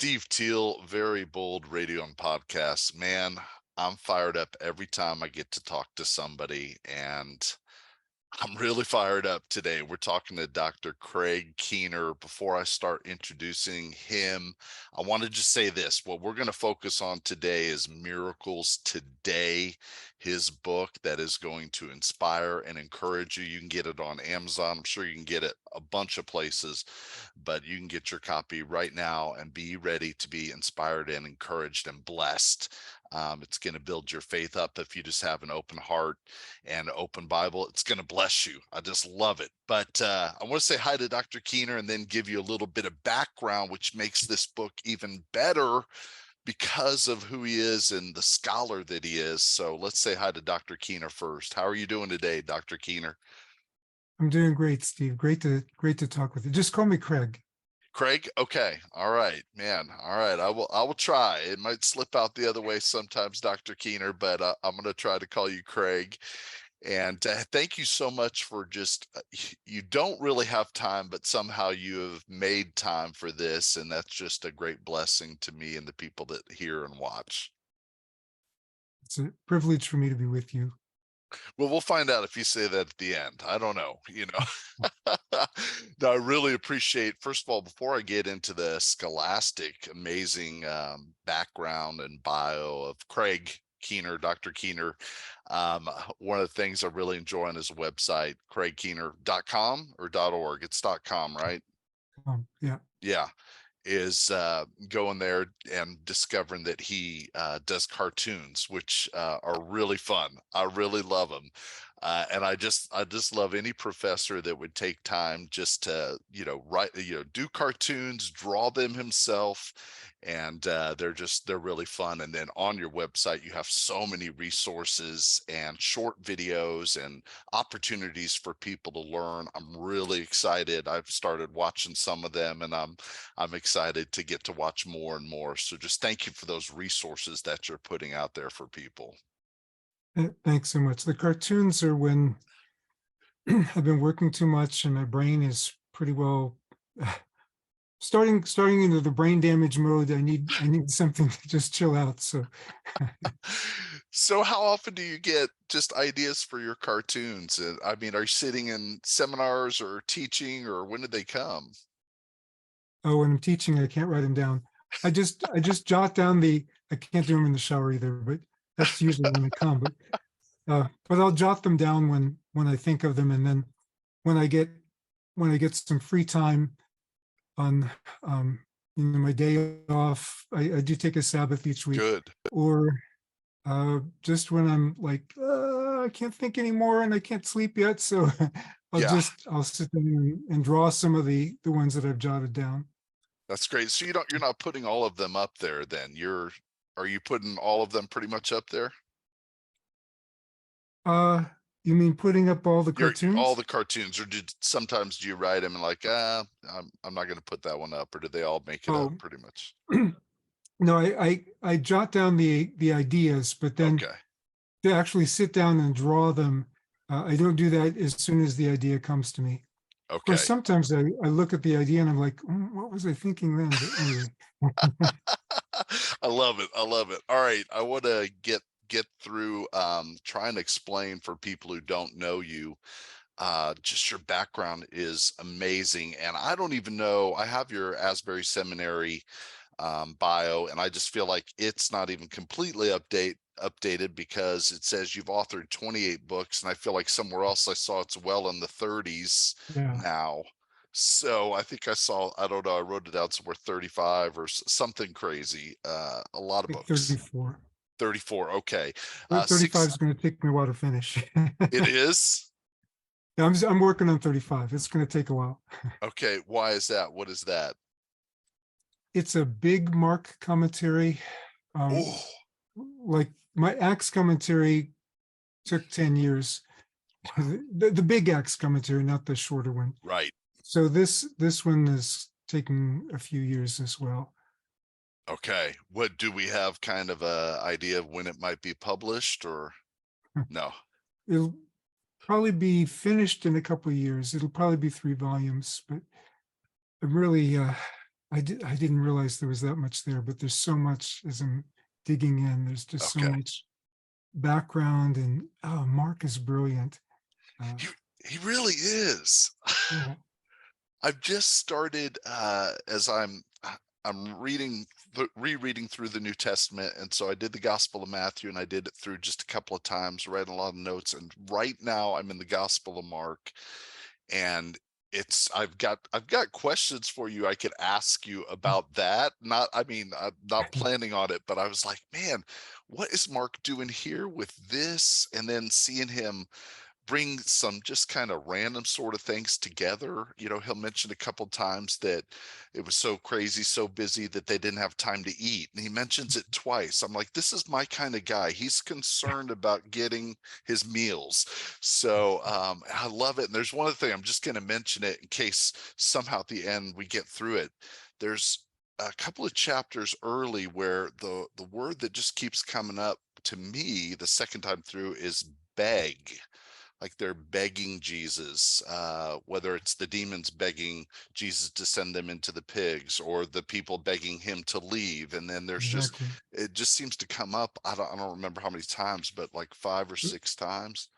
Steve Teel, very bold radio and podcast. Man, I'm fired up every time I get to talk to somebody, and I'm really fired up today. We're talking to Dr. Craig Keener. Before I start introducing him, I want to just say this. What we're going to focus on today is Miracles Today, his book that is going to inspire and encourage you. You can get it on Amazon. I'm sure you can get it a bunch of places, but you can get your copy right now and be ready to be inspired and encouraged and blessed. It's going to build your faith up if you just have an open heart and open Bible. It's going to bless you. I just love it. But I want to say hi to Dr. Keener and then give you a little bit of background, which makes this book even better because of who he is and the scholar that he is. So let's say hi to Dr. Keener first. How are you doing today, Dr. Keener? I'm doing great, Steve. Great to talk with you. Just call me Craig. Craig? Okay. All right, man. All right. I will try. It might slip out the other way sometimes, Dr. Keener, but I'm going to try to call you Craig. And thank you so much for just, you don't really have time, but somehow you have made time for this. And that's just a great blessing to me and the people that hear and watch. It's a privilege for me to be with you. Well, we'll find out if you say that at the end. I don't know, No, I really appreciate, first of all, before I get into the scholastic, amazing background and bio of Craig Keener, Dr. Keener, one of the things I really enjoy on his website, craigkeener.com or .org. It's .com, right? Yeah. Yeah. Is going there and discovering that he does cartoons, which are really fun. I really love them. And I just love any professor that would take time just to, write, do cartoons, draw them himself. And they're really fun. And then on your website, you have so many resources and short videos and opportunities for people to learn. I'm really excited. I've started watching some of them, and I'm excited to get to watch more and more. So just thank you for those resources that you're putting out there for people. Thanks so much. The cartoons are when I've been working too much and my brain is pretty well starting into the brain damage mode. I need something to just chill out. So So how often do you get just ideas for your cartoons? I mean, are you sitting in seminars or teaching, or when did they come? when I'm teaching, I can't write them down. I just jot down I can't do them in the shower either, but that's usually when they come. But I'll jot them down when I think of them, and then when I get some free time on my day off, I do take a Sabbath each week. Good. Or just when I'm like I can't think anymore and I can't sleep yet, so I'll sit down and draw some of the ones that I've jotted down. That's great. So you're not putting all of them up there then. Are you putting all of them pretty much up there? You mean putting up all the All cartoons? the cartoons, or sometimes do you write them and like, I'm not going to put that one up, or do they all make it up Oh, pretty much? no, I jot down the ideas, but then Okay. to actually sit down and draw them, I don't do that as soon as the idea comes to me. Of course, Okay. sometimes I look at the idea and I'm like, what was I thinking then? But anyway. I love it. I love it. All right. I want to get through trying to explain for people who don't know you. Just your background is amazing. And I don't even know, I have your Asbury Seminary bio, and I just feel like it's not even completely updated because it says you've authored 28 books, and I feel like somewhere else I saw it's well in the 30s Yeah. now. So I think I don't know, I wrote it down somewhere 35 or something crazy. A lot of Like books. 34. 34. Okay. 35 Six. is going to take me a while to finish. It is. Yeah, I'm working on 35. It's going to take a while. Okay. Why is that? What is that? It's a big Mark commentary. Oh, Like my Acts commentary took 10 years. The big Acts commentary, not the shorter one. right. So this one is taking a few years as well. Okay. What do we have kind of a idea of when it might be published, or no? It'll probably be finished in a couple of years. It'll probably be 3 volumes, but I'm really I didn't realize there was that much there, but there's so much as I'm digging in. There's just so Okay. much background, and oh, Mark is brilliant. Uh, He he really is. yeah, I've just started as I'm reading rereading through the New Testament, and so I did the Gospel of Matthew, and I did it through just a couple of times, read a lot of notes, and right now I'm in the Gospel of Mark, and it's I've got questions for you I could ask you about that. Not, I mean, I'm not planning on it, but I was like, man, what is Mark doing here with this? And then seeing him bring some just kind of random sort of things together. He'll mention a couple times that it was so crazy, so busy that they didn't have time to eat. And he mentions it twice. I'm like, this is my kind of guy. He's concerned about getting his meals. So I love it. And there's one other thing, I'm just going to mention it in case somehow at the end we get through it. There's a couple of chapters early where the word that just keeps coming up to me the second time through is beg. Like they're begging Jesus, whether it's the demons begging Jesus to send them into the pigs, or the people begging him to leave. And then exactly. it just seems to come up. I don't remember how many times, but like 5 or 6 times.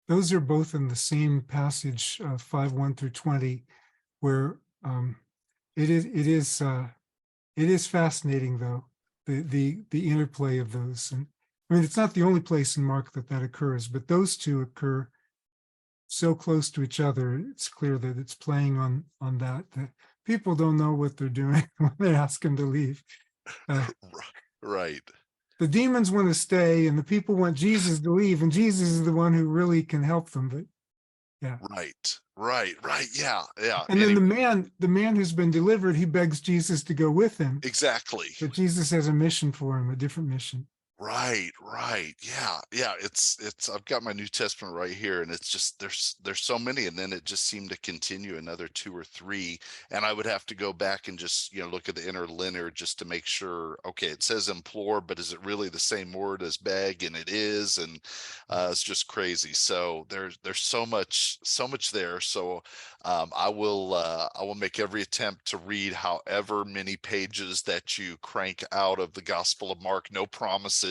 Those are both in the same passage, 5:1 through 20, where it is fascinating, though, the interplay of those. And I mean, it's not the only place in Mark that occurs, but those two occur so close to each other. It's clear that it's playing on that people don't know what they're doing when they ask him to leave. Uh, Right. the demons want to stay, and the people want Jesus to leave, and Jesus is the one who really can help them. But yeah. Right. Yeah. Yeah. And then the man who's been delivered, he begs Jesus to go with him, Exactly. but Jesus has a mission for him, a different mission. Right. Yeah. It's I've got my New Testament right here, and it's just there's so many, and then it just seemed to continue another two or three, and I would have to go back and just look at the interlinear just to make sure. Okay, it says implore, but is it really the same word as beg? And it is, and it's just crazy. So there's so much there. So I will make every attempt to read however many pages that you crank out of the Gospel of Mark. No promises.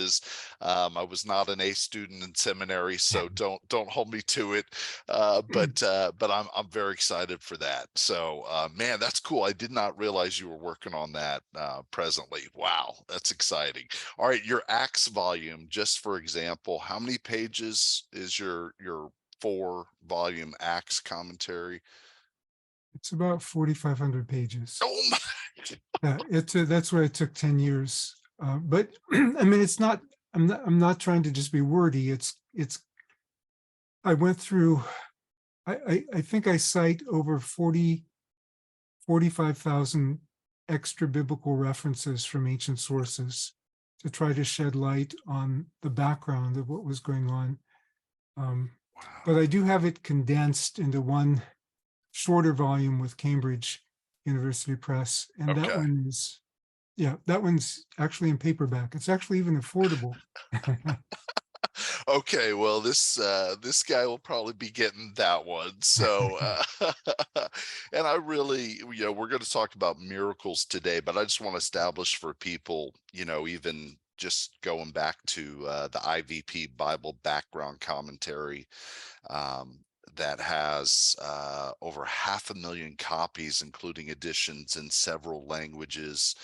I was not an A student in seminary, so don't hold me to it. But I'm very excited for that. So man, that's cool. I did not realize you were working on that presently. Wow, that's exciting. All right, your Acts volume, just for example, how many pages is your 4-volume Acts commentary? It's about 4,500 pages. Oh my. That's why it took 10 years. But I mean, it's not. I'm not trying to just be wordy. It's. I went through. I think I cite over 45,000 extra biblical references from ancient sources to try to shed light on the background of what was going on. But I do have it condensed into one shorter volume with Cambridge University Press, and that Okay. one is, yeah, that one's actually in paperback. It's actually even affordable. Okay, well, this guy will probably be getting that one. So and I really, we're going to talk about miracles today, but I just want to establish for people, even just going back to the IVP Bible background commentary, um, that has over 500,000 copies, including editions in several languages,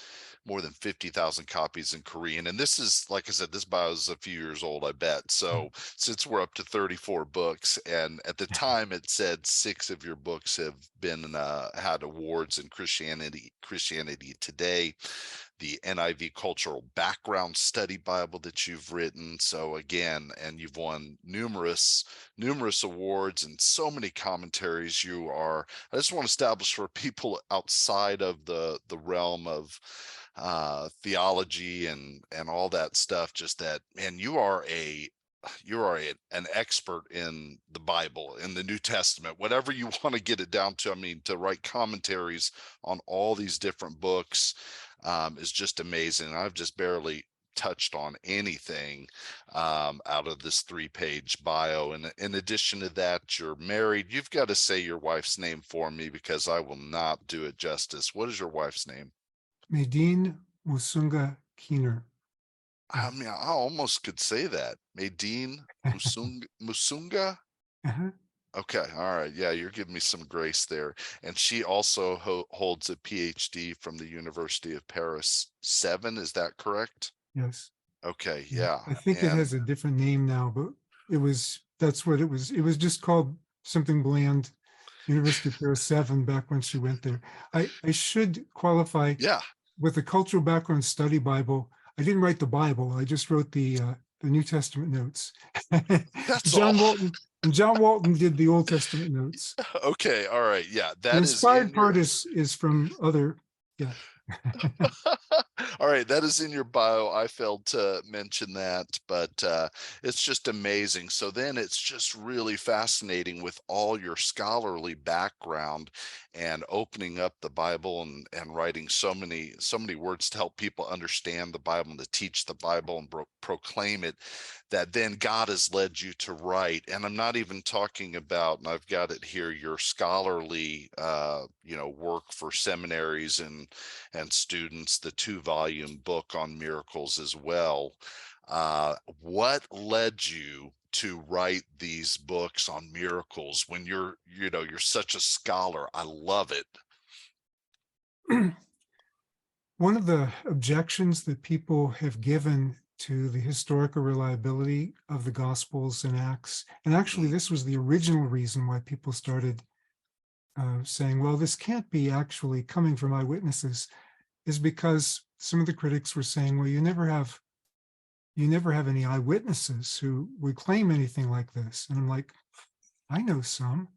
more than 50,000 copies in Korean. And this is, like I said, this bio is a few years old, I bet. So since we're up to 34 books, and at the time it said 6 of your books have been had awards in Christianity Today, the NIV Cultural Background Study Bible that you've written. So again, and you've won numerous awards and so many commentaries. I just want to establish for people outside of the realm of theology and all that stuff, just that, man, an expert in the Bible, in the New Testament, whatever you want to get it down to. I mean, to write commentaries on all these different books is just amazing. I've just barely touched on anything out of this 3-page bio. And in addition to that, you're married. You've got to say your wife's name for me, because I will not do it justice. What is your wife's name? Medine Musunga Keener. I Yeah. mean, I almost could say that. Medine Musunga? Uh-huh. Okay, all right. Yeah, you're giving me some grace there. And she also holds a PhD from the University of Paris 7, is that correct? Yes. Okay, Yeah. yeah. I think it And has a different name now, but that's what it was. It was just called something bland, University of Paris 7 back when she went there. I should qualify yeah, with the Cultural Background Study Bible. I didn't write the Bible. I just wrote the New Testament notes. that's all. John Walton John Walton did the Old Testament notes. Okay, all right. Yeah, The that is in inspired part your is from other, yeah. all right, that is in your bio. I failed to mention that, but it's just amazing. So then it's just really fascinating with all your scholarly background and opening up the Bible and writing so many words to help people understand the Bible and to teach the Bible and proclaim it, that then God has led you to write. And I'm not even talking about, and I've got it here, your scholarly work for seminaries and students, the 2-volume book on miracles as well. What led you to write these books on miracles when you're such a scholar? I love it. One of the objections that people have given to the historical reliability of the Gospels and Acts, and actually, Mhm. this was the original reason why people started saying, well, this can't be actually coming from eyewitnesses, is because some of the critics were saying, well, you never have any eyewitnesses who would claim anything like this. And I'm like, I know some.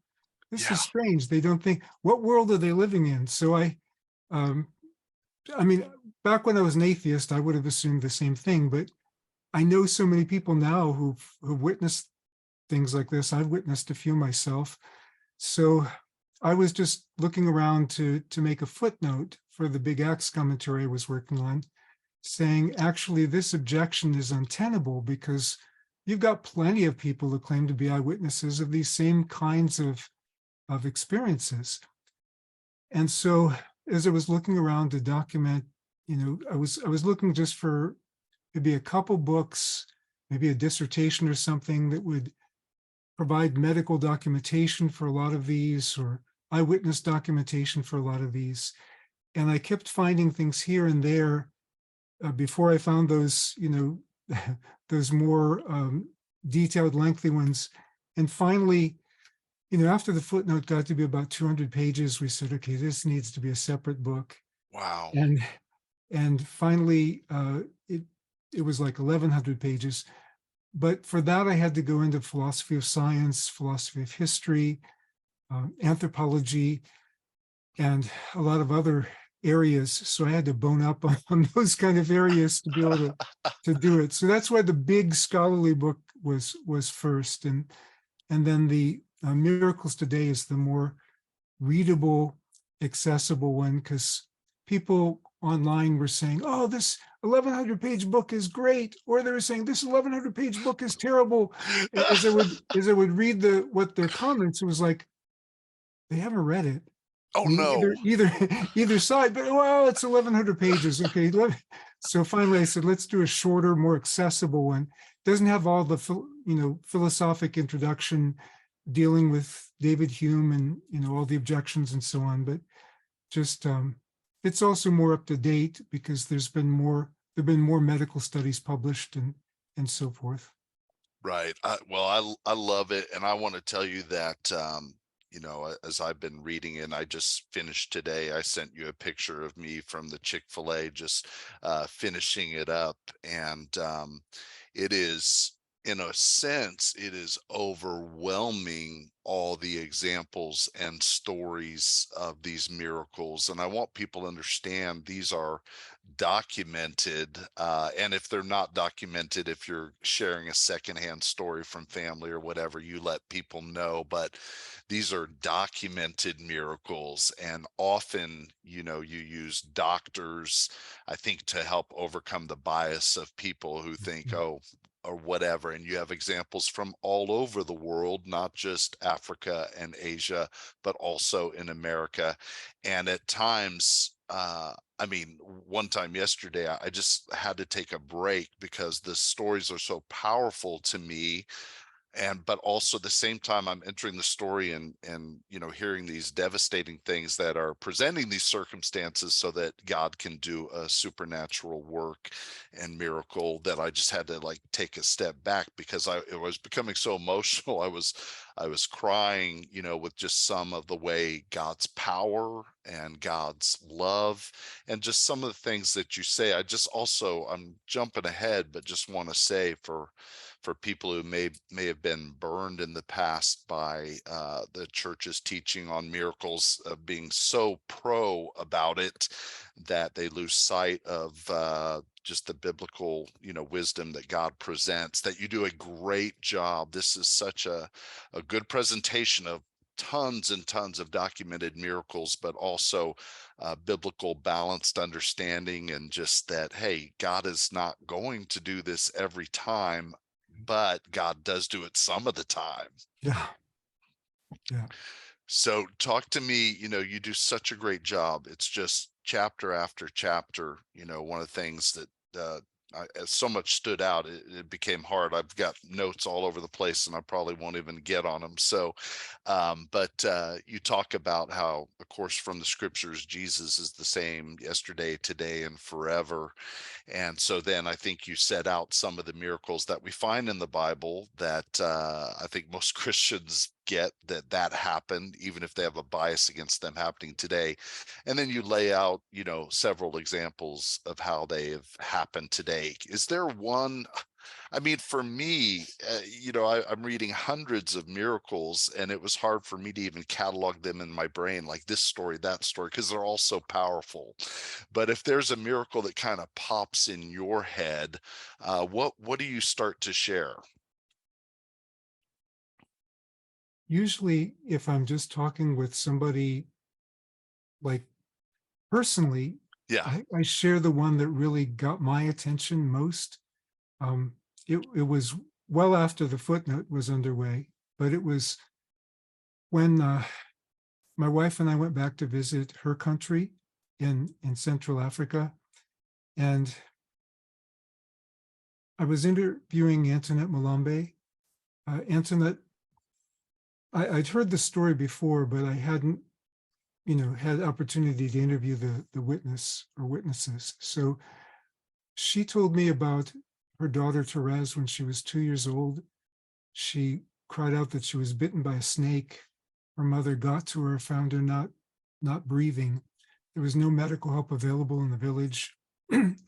This Yeah. is strange. They don't think, what world are they living in? So um, I mean, back when I was an atheist, I would have assumed the same thing, but I know so many people now who've witnessed things like this. I've witnessed a few myself. So I was just looking around to make a footnote for the big Acts commentary I was working on, saying actually this objection is untenable because you've got plenty of people who claim to be eyewitnesses of these same kinds of experiences. And so as I was looking around to document, I was looking just for maybe a couple books, maybe a dissertation or something that would provide medical documentation for a lot of these, or eyewitness documentation for a lot of these. And I kept finding things here and there before I found those, those more detailed, lengthy ones. And finally, after the footnote got to be about 200 pages, we said, okay, this needs to be a separate book. Wow. And finally, it was like 1,100 pages. But for that, I had to go into philosophy of science, philosophy of history, anthropology, and a lot of other areas. So I had to bone up on those kind of areas to be able to do it. So that's why the big scholarly book was first, and then the Miracles Today is the more readable, accessible one, because people online were saying, "Oh, this 1,100-page book is great," or they were saying, "This 1,100-page book is terrible." As I would read what their comments, it was like they haven't read it. Oh I mean, no. either side, but well, it's 1,100 pages. Okay, so finally I said, let's do a shorter, more accessible one. Doesn't have all the philosophic introduction dealing with David Hume and all the objections and so on, but just it's also more up to date because there've been more medical studies published and so forth. Right. Well, I love it, and I want to tell you that as I've been reading it, I just finished today. I sent you a picture of me from the Chick-fil-A, just finishing it up, and it is, in a sense, it is overwhelming all the examples and stories of these miracles, and I want people to understand these are documented, and if they're not documented, if you're sharing a secondhand story from family or whatever, you let people know, but these are documented miracles, and often you use doctors, I think, to help overcome the bias of people who think, oh, or whatever, and you have examples from all over the world, not just Africa and Asia, but also in America. And at times, I mean, one time yesterday, I just had to take a break because the stories are so powerful to me. And but also at the same time, I'm entering the story and hearing these devastating things that are presenting these circumstances so that God can do a supernatural work and miracle, that I just had to like take a step back because it was becoming so emotional. I was crying, with just some of the way God's power and God's love and just some of the things that you say. I'm jumping ahead, but just want to say for people who may have been burned in the past by the church's teaching on miracles, being so pro about it that they lose sight of just the biblical wisdom that God presents. That you do a great job. This is such a good presentation of tons and tons of documented miracles, but also biblical balanced understanding, and just that, hey, God is not going to do this every time, but God does do it some of the time. Yeah. Yeah. So talk to me, you do such a great job. It's just chapter after chapter, one of the things that so much stood out, it became hard. I've got notes all over the place and I probably won't even get on them. So, but you talk about how, of course, from the scriptures, Jesus is the same yesterday, today, and forever. And so then I think you set out some of the miracles that we find in the Bible that I think most Christians get, that happened, even if they have a bias against them happening today. And then you lay out, several examples of how they have happened today. Is there one? I mean, for me, I'm reading hundreds of miracles, and it was hard for me to even catalog them in my brain, like this story, that story, because they're all so powerful. But if there's a miracle that kind of pops in your head, what do you start to share? Usually, if I'm just talking with somebody, like, personally, Yeah. I share the one that really got my attention most. Um, it was well after the footnote was underway, but it was when my wife and I went back to visit her country in Central Africa, and I was interviewing Antoinette Malambe. Antoinette, I'd heard the story before, but I hadn't, had opportunity to interview the witness or witnesses. So she told me about her daughter Therese when she was 2 years old. She cried out that she was bitten by a snake. Her mother got to her, found her not breathing. There was no medical help available in the village.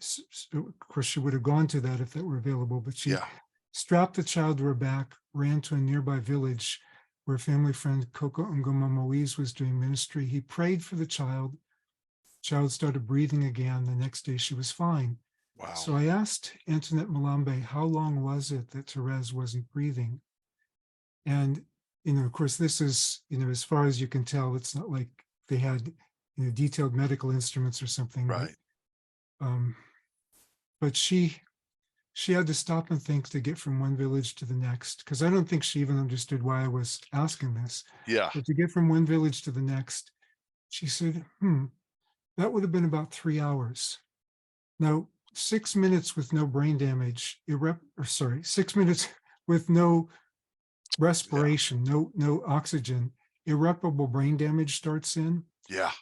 So, of course, she would have gone to that if that were available, but she Yeah. strapped the child to her back, ran to a nearby village where family friend Coco Ngoma Moise was doing ministry. He prayed for the child. Child started breathing again. The next day, she was fine. Wow. So I asked Antoinette Malambe, how long was it that Therese wasn't breathing? And, of course, this is, as far as you can tell, it's not like they had, detailed medical instruments or something, Right. um, but she had to stop and think to get from one village to the next, because I don't think she even understood why I was asking this. Yeah. But to get from one village to the next, she said, that would have been about 3 hours. Now, 6 minutes with no brain damage, 6 minutes with no Yeah. respiration, no oxygen, irreparable brain damage starts in. Yeah.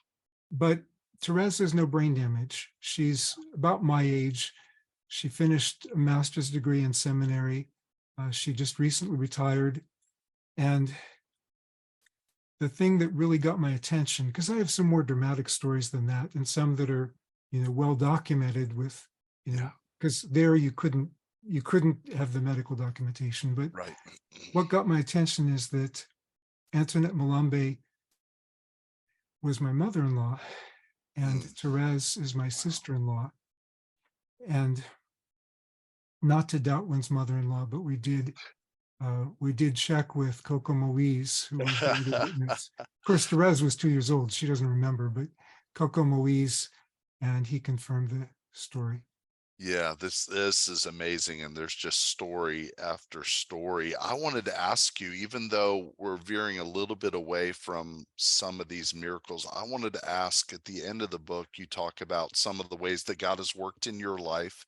But Therese has no brain damage. She's about my age. She finished a master's degree in seminary. She just recently retired. And the thing that really got my attention, because I have some more dramatic stories than that, and some that are, well documented with, Yeah. because there you couldn't have the medical documentation. But Right. what got my attention is that Antoinette Malambe was my mother-in-law, and Mm. Therese is my Wow. sister-in-law. And not to doubt one's mother-in-law, but we did check with Coco Moise, who was the other witness. Of course, Therese was 2 years old; she doesn't remember, but Coco Moise, and he confirmed the story. Yeah, this is amazing, and there's just story after story. I wanted to ask you, even though we're veering a little bit away from some of these miracles, I wanted to ask, at the end of the book, you talk about some of the ways that God has worked in your life,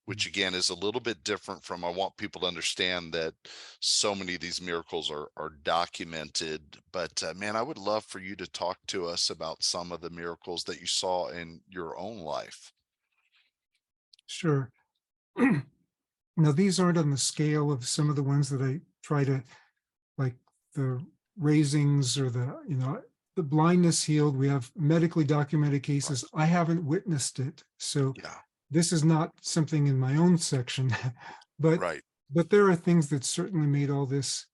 which again is a little bit different from, I want people to understand that so many of these miracles are documented. But man, I would love for you to talk to us about some of the miracles that you saw in your own life. Sure. Now, these aren't on the scale of some of the ones that I try to, like the raisings or the blindness healed. We have medically documented Right. cases. I haven't witnessed it. So Yeah. this is not something in my own section, but Right. there are things that certainly made all this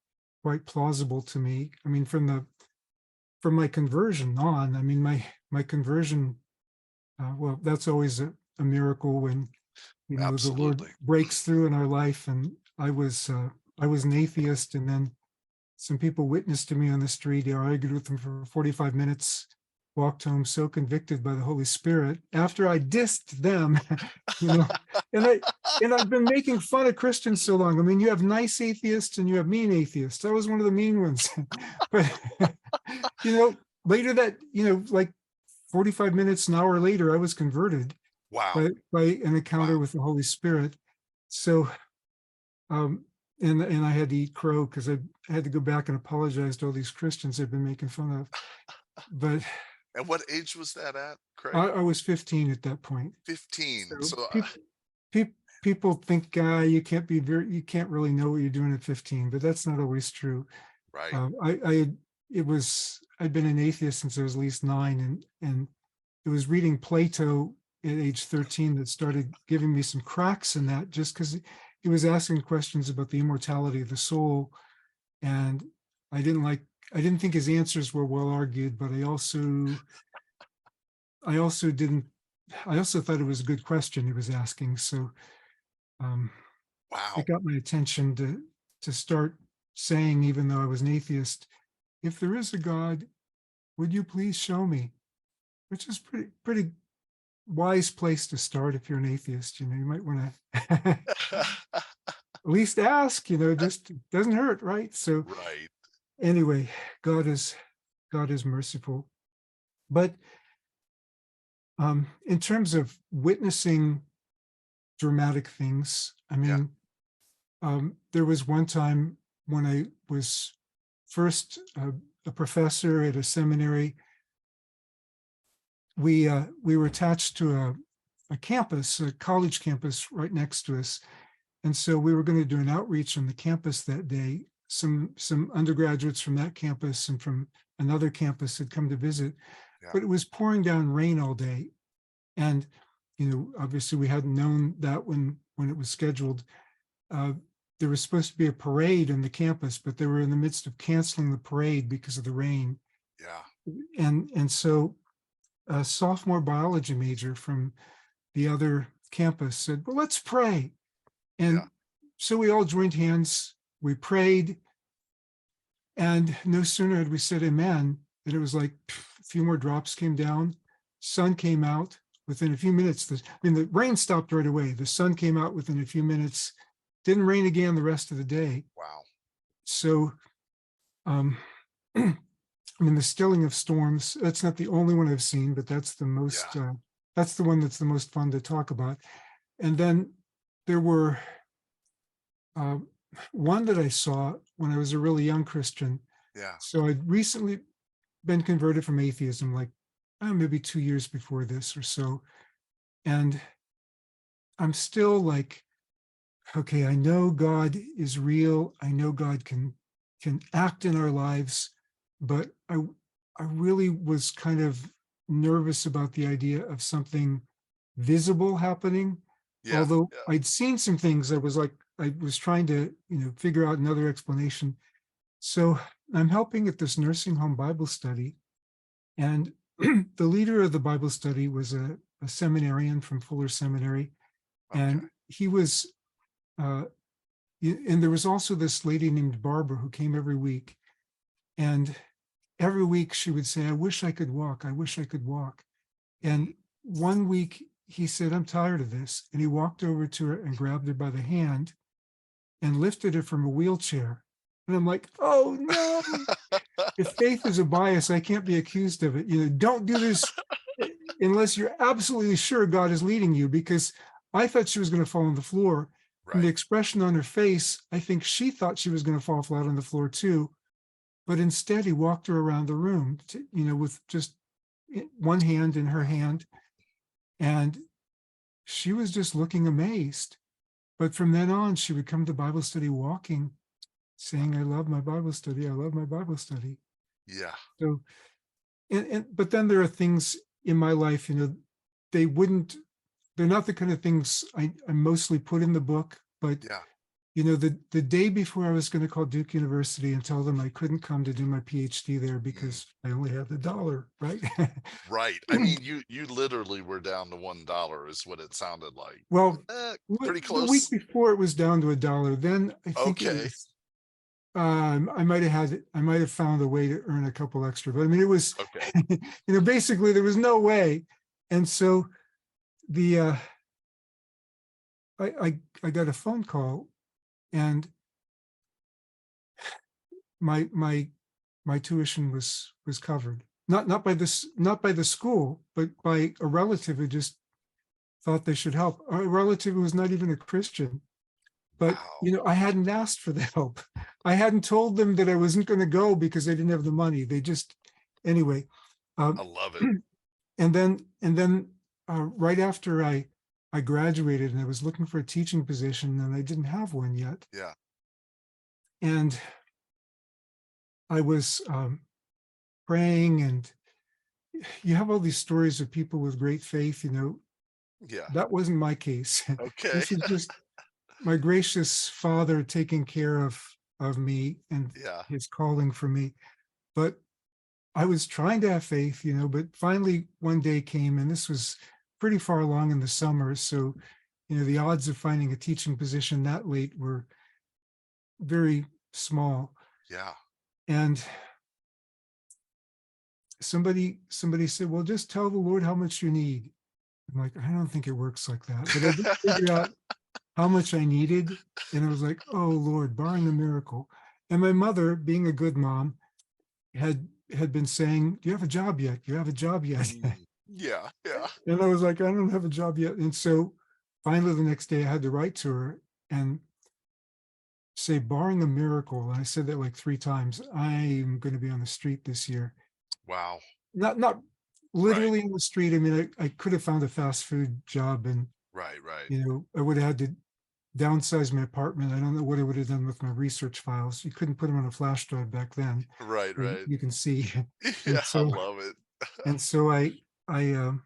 quite plausible to me. I mean, from my conversion on, I mean, my conversion, well, that's always a miracle when, the Lord Absolutely. breaks through in our life. And I was an atheist, and then some people witnessed to me on the street. I argued with them for 45 minutes, walked home so convicted by the Holy Spirit after I dissed them, you know, and I've been making fun of Christians so long. I mean, you have nice atheists and you have mean atheists. I was one of the mean ones. But later that, like 45 minutes, an hour later, I was converted Wow. by an encounter Wow. with the Holy Spirit. So um, and I had to eat crow because I had to go back and apologize to all these Christians I've been making fun of. But And what age was that at, I, Craig? I was 15 at that point. 15. So So, people think you can't really know what you're doing at 15, but that's not always true. right. I'd been an atheist since I was at least 9, and it was reading Plato at age 13 that started giving me some cracks in that, just because he was asking questions about the immortality of the soul. And I didn't like, I didn't think his answers were well argued, but I also didn't, I also thought it was a good question he was asking. So um, Wow. it got my attention to start saying, even though I was an atheist, if there is a God, would you please show me? Which is pretty wise place to start if you're an atheist. You might want to at least ask. Just doesn't hurt, right? So Right. anyway, God is God is merciful. But in terms of witnessing dramatic things, I Yeah. mean, there was one time when I was first a professor at a seminary. We were attached to a campus, a college campus right next to us, and so we were going to do an outreach on the campus that day. Some undergraduates from that campus and from another campus had come to visit, Yeah. but it was pouring down rain all day, and obviously we hadn't known that when it was scheduled. Uh, there was supposed to be a parade on the campus, but they were in the midst of canceling the parade because of the rain, Yeah. and so a sophomore biology major from the other campus said, "Well, let's pray." Yeah. And so we all joined hands, we prayed, and no sooner had we said amen than it was like a few more drops came down, sun came out within a few minutes. The rain stopped right away. The sun came out within a few minutes, didn't rain again the rest of the day. Wow. So, um, I mean, the stilling of storms, that's not the only one I've seen, but Yeah. that's the one that's the most fun to talk about. And then there were uh, one that I saw when I was a really young Christian. Yeah. So I'd recently been converted from atheism, like maybe 2 years before this or so. And I'm still like, okay, I know God is real. I know God can act in our lives, but I really was kind of nervous about the idea of something visible happening. Yeah. Although Yeah. I'd seen some things, I was trying to, figure out another explanation. So I'm helping at this nursing home Bible study, and the leader of the Bible study was a seminarian from Fuller Seminary, Okay. and he was, uh, and there was also this lady named Barbara who came every week, and every week she would say, "I wish I could walk. I wish I could walk." Mm. And one week he said, "I'm tired of this." And he walked over to her and grabbed her by the hand and lifted her from a wheelchair. And I'm like, oh no, if faith is a bias, I can't be accused of it. Don't do this unless you're absolutely sure God is leading you, because I thought she was going to fall on the floor. From the Right. expression on her face, I think she thought she was going to fall flat on the floor too. But instead, he walked her around the room, with just one hand in her Wow. hand. And she was just looking amazed. But from then on, she would come to Bible study walking, saying, Wow. "I love my Bible study. I love my Bible study." Yeah. So, but then there are things in my life, they wouldn't, they're not the kind of things I mostly put in the book. But, Yeah. the day before I was going to call Duke University and tell them I couldn't come to do my PhD there Mm. because I only had the dollar, right? Right. I mean, you literally were down to $1 is what it sounded like. Well, Pretty the week close. before it was down to a dollar. Then I think it Okay. was, I might have found a way to earn a couple extra, but I mean, it was, Okay. basically there was no way. And so the, I got a phone call, and my my tuition was covered. Not by the school, but by a relative who just thought they should help. A relative who was not even a Christian. But, Wow. I hadn't asked for the help. I hadn't told them that I wasn't going to go because they didn't have the money. They just, anyway. I Um, love it. and then right after I graduated, and I was looking for a teaching position, and I didn't have one yet. Yeah. And I was praying, and you have all these stories of people with great faith. Yeah. That wasn't my case. Okay. This was just my gracious Father taking care of me and Yeah. his calling for me. But I was trying to have faith, but finally one day came, and this was pretty far along in the summer. So, the odds of finding a teaching position that late were very small. Yeah. And somebody said, "Well, just tell the Lord how much you need." I'm like, I don't think it works like that. But I did figure out how much I needed. And I was like, oh Lord, barring a miracle. And my mother, being a good mom, had been saying, "Do you have a job yet? Do you have a job yet?" Mm. Yeah. Yeah. And I was like, "I don't have a job yet." And so finally the next day I had to write to her and say, barring a miracle, and I said that like 3 times, I'm going to be on the street this year. Wow. Not Right. literally in the street. I mean, I could have found a fast food job, and Right. Right. I would have had to downsize my apartment. I don't know what I would have done with my research files. You couldn't put them on a flash drive back then. Right. Right. You can see. And Yeah. I so love it. I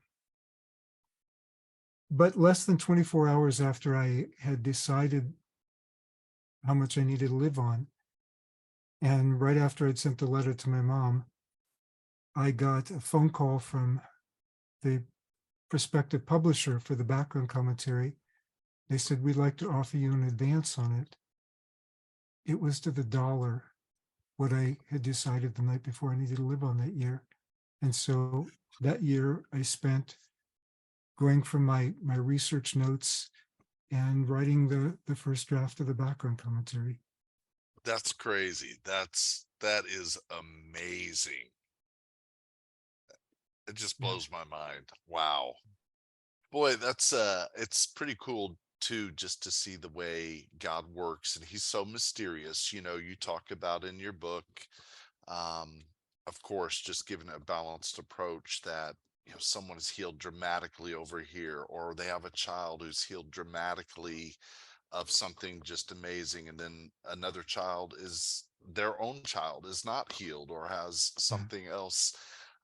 but less than 24 hours after I had decided how much I needed to live on, and right after I'd sent the letter to my mom, I got a phone call from the prospective publisher for the background commentary. They said, "We'd like to offer you an advance on it." It was to the dollar what I had decided the night before I needed to live on that year. And so that year I spent going from my research notes and writing the first draft of the background commentary. That's crazy. That is amazing. It just Yeah. blows my mind. Wow. Boy, that's it's pretty cool too, just to see the way God works, and he's so mysterious. You talk about in your book, um, of course, just giving a balanced approach that someone is healed dramatically over here, or they have a child who's healed dramatically of something just amazing, and then another child is their own child is not healed or has Yeah. something else.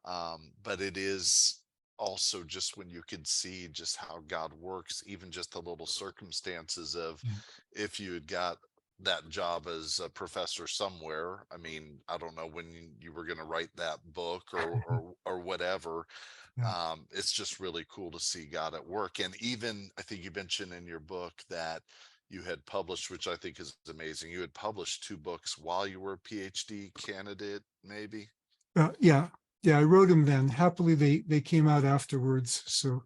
But it is also just when you can see just how God works, even just the little circumstances of, Yeah. if you had got that job as a professor somewhere. I mean, I don't know when you were going to write that book or whatever. Yeah. It's just really cool to see God at work. And even I think you mentioned in your book that you had published, which I think is amazing. You had published 2 books while you were a PhD candidate, maybe. Yeah. Yeah. I wrote them then. Happily, they came out afterwards. So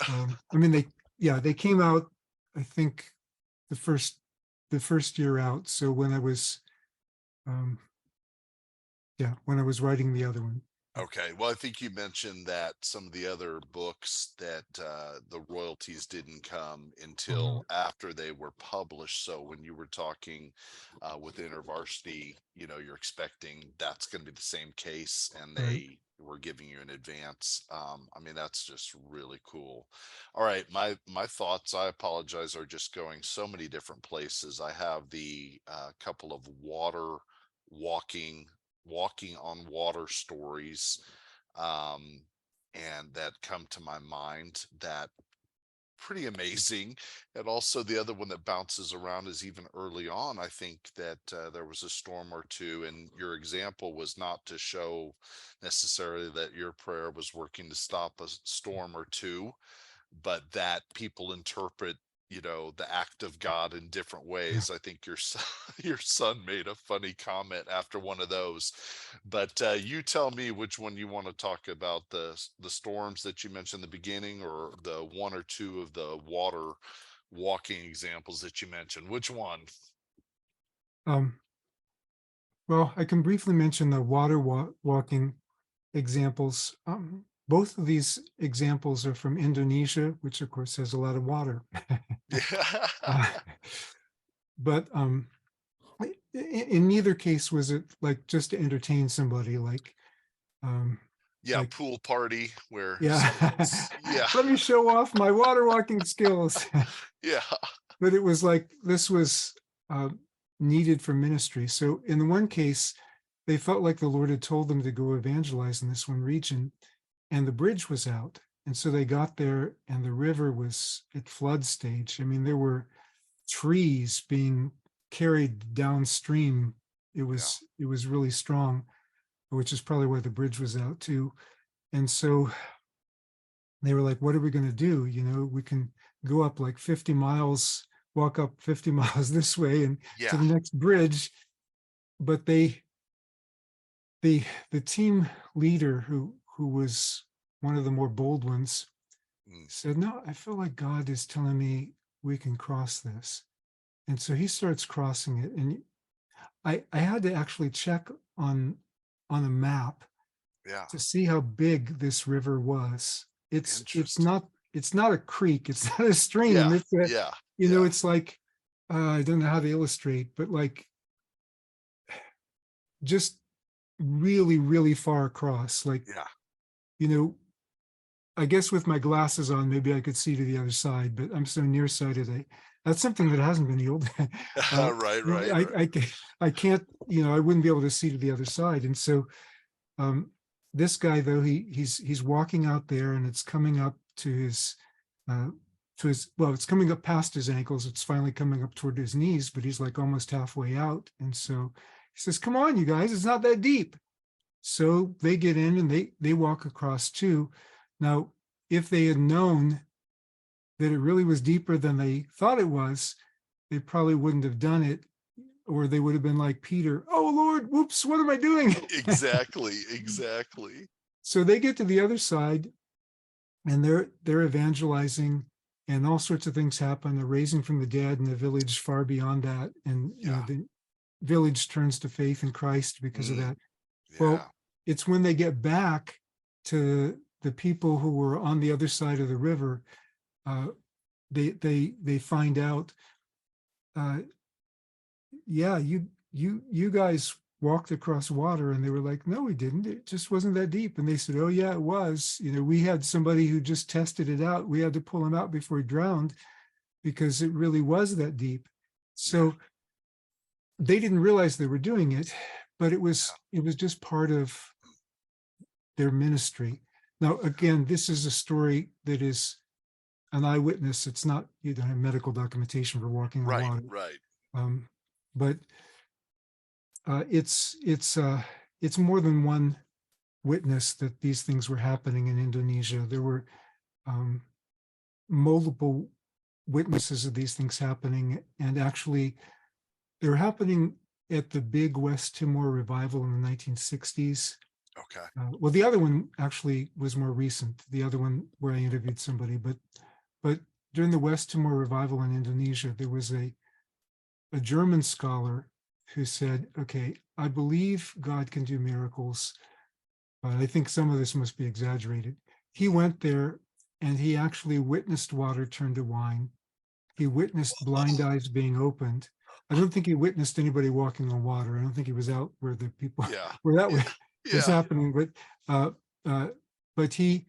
I mean, they came out, I think, the first the first year out. So when I was, um, yeah, when I was writing the other one. Okay. Well, I think you mentioned that some of the other books that the royalties didn't come Uh, until after they were published. So when you were talking with InterVarsity, you're expecting that's going to be the same case, and right. they were giving you an advance. I mean, that's just really cool. All right, my thoughts. I apologize, are just going so many different places. I have the couple of water walking walking on water stories, um, and that come to my mind that pretty amazing. And also the other one that bounces around is even early on. I think that there was a storm or two, and your example was not to show necessarily that your prayer was working to stop a storm or two, but that people interpret the act of God in different Yeah. ways. I think your son, your son made a funny comment after one of those. But you tell me which one you want to talk about, the storms that you mentioned in the beginning, or the one or two of the water walking examples that you mentioned. Which one? Um, well, I can briefly mention the water walking examples. Both of these examples are from Indonesia, which of course has a lot of water. Yeah. Uh, but in neither case was it like just to entertain somebody, um, Yeah, like pool party where yeah, someone's, yeah. let me show off my water walking skills. Yeah. But it was like this was uh, needed for ministry. So in the one case, they felt like the Lord had told them to go evangelize in this one region, and the bridge was out. And so they got there, and the river was at flood stage. I mean, there were trees being carried downstream. It Yeah. was it was really strong, which is probably why the bridge was out too. And so they were like, "What are we going to do? We can go up like 50 miles, walk up 50 miles this way and to Yeah. the next bridge." But the team leader, who was one of the more bold ones, Mm, said, "No, I feel like God is telling me we can cross this." And so he starts crossing it, and I had to actually check on on a map yeah. to see how big this river was. It's Interesting. not a creek, it's not a stream. Yeah. It's a, Yeah. Yeah. it's like, I don't know how to illustrate, but like just really, really far across. Like, Yeah. you know, I guess with my glasses on, maybe I could see to the other side, but I'm so nearsighted. That's something that hasn't been healed. uh, Right, you know, right, right. I can't, I wouldn't be able to see to the other side. And so um, this guy, though, he's walking out there, and it's coming up uh, well, it's coming up past his ankles. It's finally coming up toward his knees, but he's like almost halfway out. And so he says, "Come on, you guys, it's not that deep." So they get in, and they walk across too. Now, if they had known that it really was deeper than they thought it was, they probably wouldn't have done it, or they would have been like Peter, "Oh Lord, whoops, what am I doing?" Exactly, exactly. So they get to the other side, and they're evangelizing, and all sorts of things happen. They're raising from the dead in the village far beyond that, and Yeah. the village turns to faith in Christ because of Mm, that. yeah. Well, it's when they get back to the people who were on the other side of the river, uh, they find out, uh, "Yeah, you guys walked across water." And they were like, "No, we didn't. It just wasn't that deep." And they said, "Oh yeah, it was. We had somebody who just tested it out. We had to pull him out before he drowned because it really was that deep." Yeah. So they didn't realize they were doing it, but it Yeah. was just part of their ministry. Now, again, this is a story that is an eyewitness. It's not, you don't have medical documentation for walking on Right, water. right. Um, but it's more than one witness that these things were happening in Indonesia. There were um, multiple witnesses of these things happening, and actually, they were happening at the big West Timor revival in the 1960s. Okay. Well, the other one actually was more recent. The other one where I interviewed somebody, but during the West Timor revival in Indonesia, there was a German scholar who said, "Okay, I believe God can do miracles, but I think some of this must be exaggerated." He Mm. went there and he actually witnessed water turn to wine. He witnessed blind eyes being opened. I don't think he witnessed anybody walking on water. I don't think he was out where the people Yeah. where that Yeah. was Yeah. happening, uh, uh, but he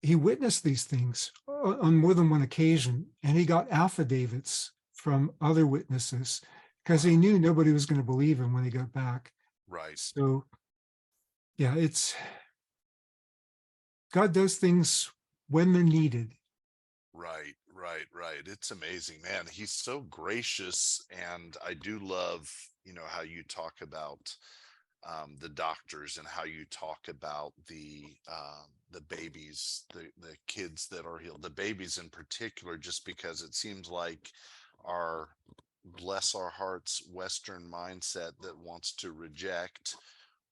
witnessed these things on more than one occasion, and he got affidavits from other witnesses because he Wow. knew nobody was going to believe him when he got back. Right. So yeah, it's God does things when they're needed. Right, right, right. It's amazing, man. He's so gracious, and I do love, how you talk about the doctors and how you talk about the babies, the kids that are healed, the babies in particular, just because it seems like our bless our hearts Western mindset that wants to reject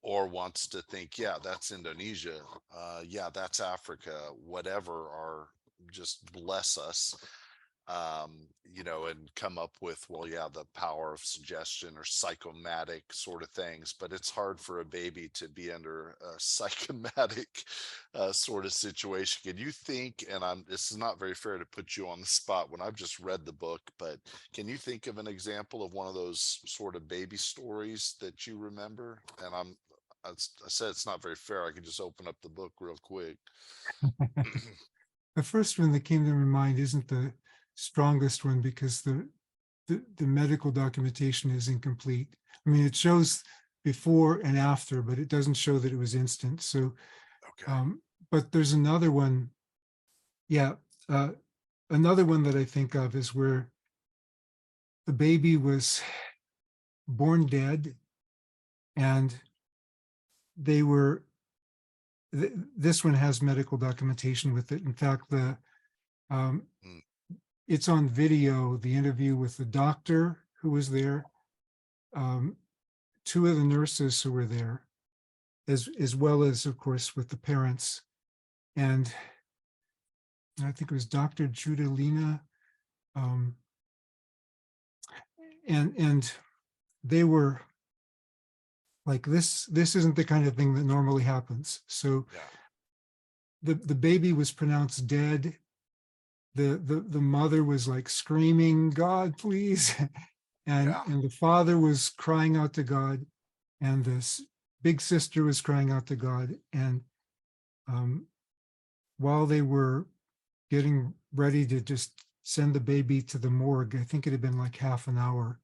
or wants to think, yeah, that's Indonesia, yeah, that's Africa, whatever, or just bless us, and come up with, well, yeah, the power of suggestion or psychomatic sort of things. But it's hard for a baby to be under a psychomatic sort of situation. Can you think, and this is not very fair to put you on the spot when I've just read the book, but can you think of an example of one of those sort of baby stories that you remember? And I said it's not very fair. I could just open up the book real quick. The first one that came to my mind isn't the strongest one because the medical documentation is incomplete. I mean, it shows before and after, but it doesn't show that it was instant. So, Okay. um, but there's another one. Yeah, another one that I think of is where the baby was born dead, and they were. This one has medical documentation with it. In fact, the um, Mm, it's on video. The interview with the doctor who was there, um, two of the nurses who were there, as well as, of course, with the parents. And I think it was Dr. Judalina. Um, and they were like, this isn't the kind of thing that normally happens. So yeah. the baby was pronounced dead. The mother was like screaming, "God, please." Yeah. And the father was crying out to God, and this big sister was crying out to God. And um, while they were getting ready to just send the baby to the morgue, I think it had been like half an hour,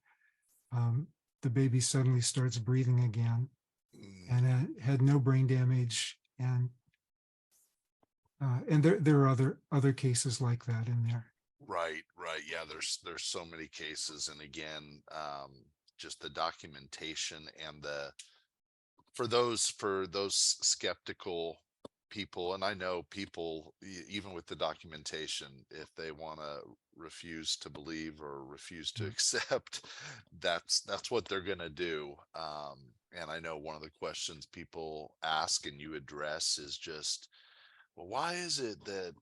um, the baby suddenly starts breathing again, Mm. and had no brain damage. And there are other cases like that in there. Right, right. Yeah, there's so many cases, and again, just the documentation and the for those skeptical people, and I know people, even with the documentation, if they want to refuse to believe or refuse to Yeah. accept, that's what they're gonna do. And I know one of the questions people ask and you address is just, well, why is it that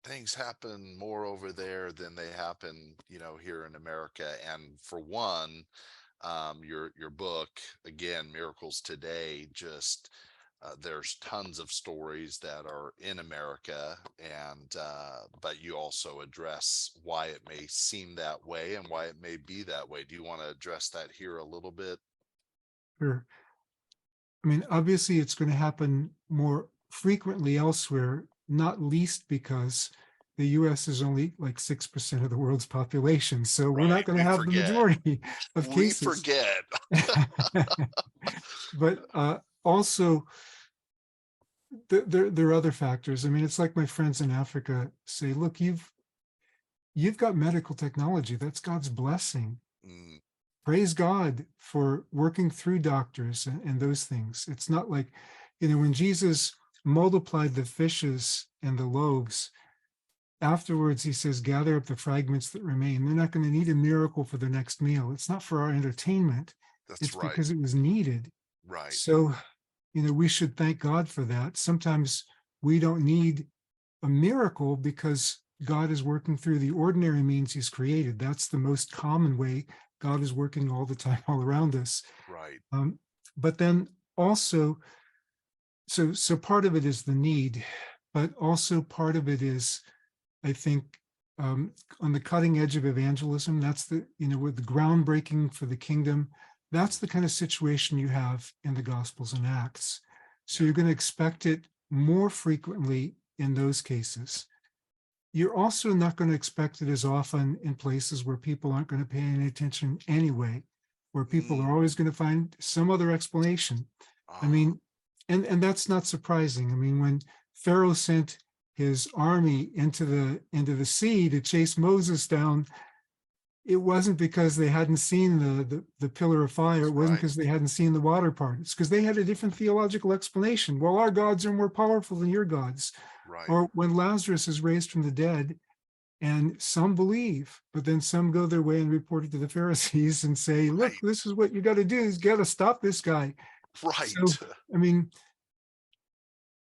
things happen more over there than they happen, here in America? And for one, your book, again, Miracles Today, just there's tons of stories that are in America, and but you also address why it may seem that way and why it may be that way. Do you want to address that here a little bit? Sure. I mean, obviously, it's going to happen more frequently elsewhere, not least because the US is only like 6% of the world's population. So we're not Right, going to we have the forget. majority of We cases. forget. But also, there are other factors. I mean, it's like my friends in Africa say, look, you've got medical technology. That's God's blessing. Mm, Praise God for working through doctors and those things. It's not like, when Jesus multiplied the fishes and the loaves, afterwards he says, gather up the fragments that remain. They're not going to need a miracle for their next meal. It's not for our entertainment. that's It's right. because it was needed. Right. So we should thank God for that. Sometimes we don't need a miracle because God is working through the ordinary means he's created. That's the most common way God is working all the time, all around us. Right. Um, but then also, so part of it is the need, but also part of it is, I think, on the cutting edge of evangelism. That's with the groundbreaking for the kingdom. That's the kind of situation you have in the Gospels and Acts. So Yeah. you're going to expect it more frequently in those cases. You're also not going to expect it as often in places where people aren't going to pay any attention anyway, where people are Mm. always going to find some other explanation. I Ah, mean, and that's not surprising. I mean, when Pharaoh sent his army into the sea to chase Moses down, it wasn't because they hadn't seen the pillar of fire. It that's wasn't right. because they hadn't seen the water part. It's because they had a different theological explanation. Well, our gods are more powerful than your gods. Right. Or when Lazarus is raised from the dead, and some believe, but then some go their way and report it to the Pharisees and say, look, this Right. is what you got to do, is got to stop this guy. So, Right. I mean,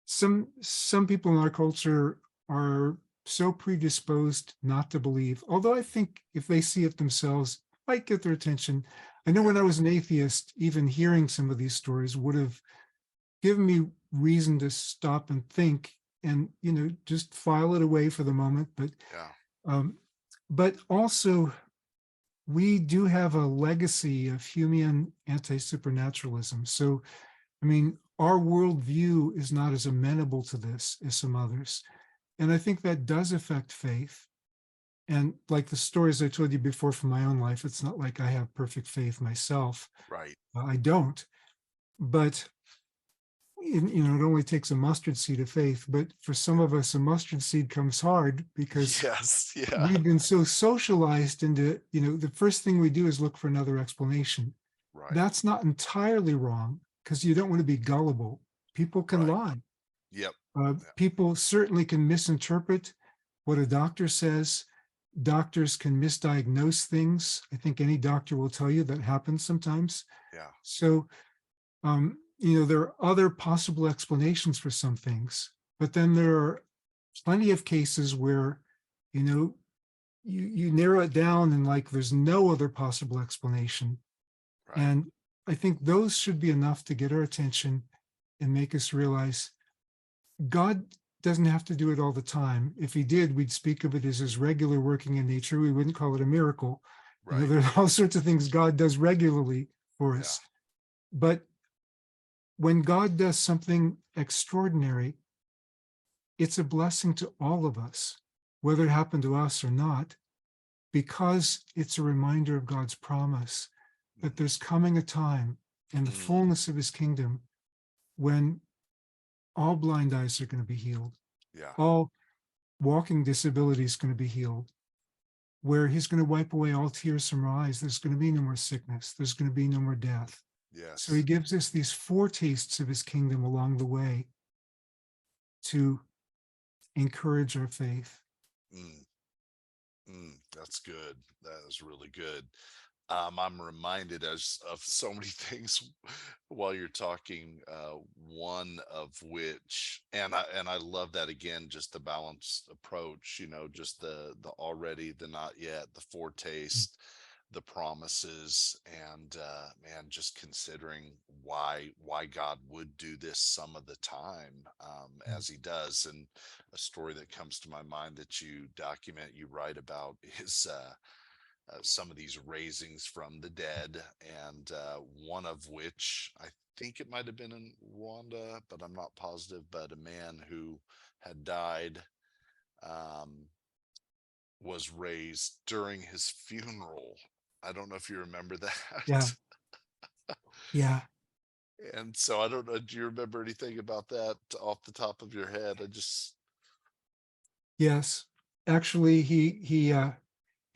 some people in our culture are so predisposed not to believe, although I think if they see it themselves, might get their attention. I know Yeah. when I was an atheist, even hearing some of these stories would have given me reason to stop and think and just file it away for the moment. Yeah. Um, but also, we do have a legacy of Humean anti-supernaturalism. So, I mean, our worldview is not as amenable to this as some others. And I think that does affect faith. And like the stories I told you before from my own life, it's not like I have perfect faith myself. Right. I don't. But it only takes a mustard seed of faith. But for some Yeah. of us, a mustard seed comes hard because Yes. Yeah. we've been so socialized into, the first thing we do is look for another explanation. Right. That's not entirely wrong because you don't want to be gullible. People can Right. lie. Yep. Yeah. People certainly can misinterpret what a doctor says. Doctors can misdiagnose things. I think any doctor will tell you that happens sometimes. Yeah. So, there are other possible explanations for some things, but then there are plenty of cases where, you narrow it down and like there's no other possible explanation. Right. And I think those should be enough to get our attention and make us realize God doesn't have to do it all the time. If he did, we'd speak of it as his regular working in nature. We wouldn't call it a miracle. Right. There's all sorts of things God does regularly for Yeah. us. But when God does something extraordinary, it's a blessing to all of us, whether it happened to us or not, because it's a reminder of God's promise that Mhm. there's coming a time in the Mm. fullness of his kingdom when all blind eyes are going to be healed, Yeah. all walking disabilities going to be healed, where he's going to wipe away all tears from our eyes. There's going to be no more sickness. There's going to be no more death. So he Yes. gives us these foretastes of his kingdom along the way to encourage our faith. Mm. That's good. That is really good. I'm reminded as of so many things while you're talking. One of which, and I love that again, just the balanced approach. Just the already, the not yet, the foretaste, the promises, and man, just considering why God would do this some of the time, as He does. And a story that comes to my mind that you document, you write about is. Some of these raisings from the dead, and one of which I think it might have been in Rwanda, but I'm not positive. But a man who had died um, was raised during his funeral. I don't know if you remember Yeah, that. yeah, And so I don't know. Do you remember anything about that off the top of your head? I just, yes. Actually, he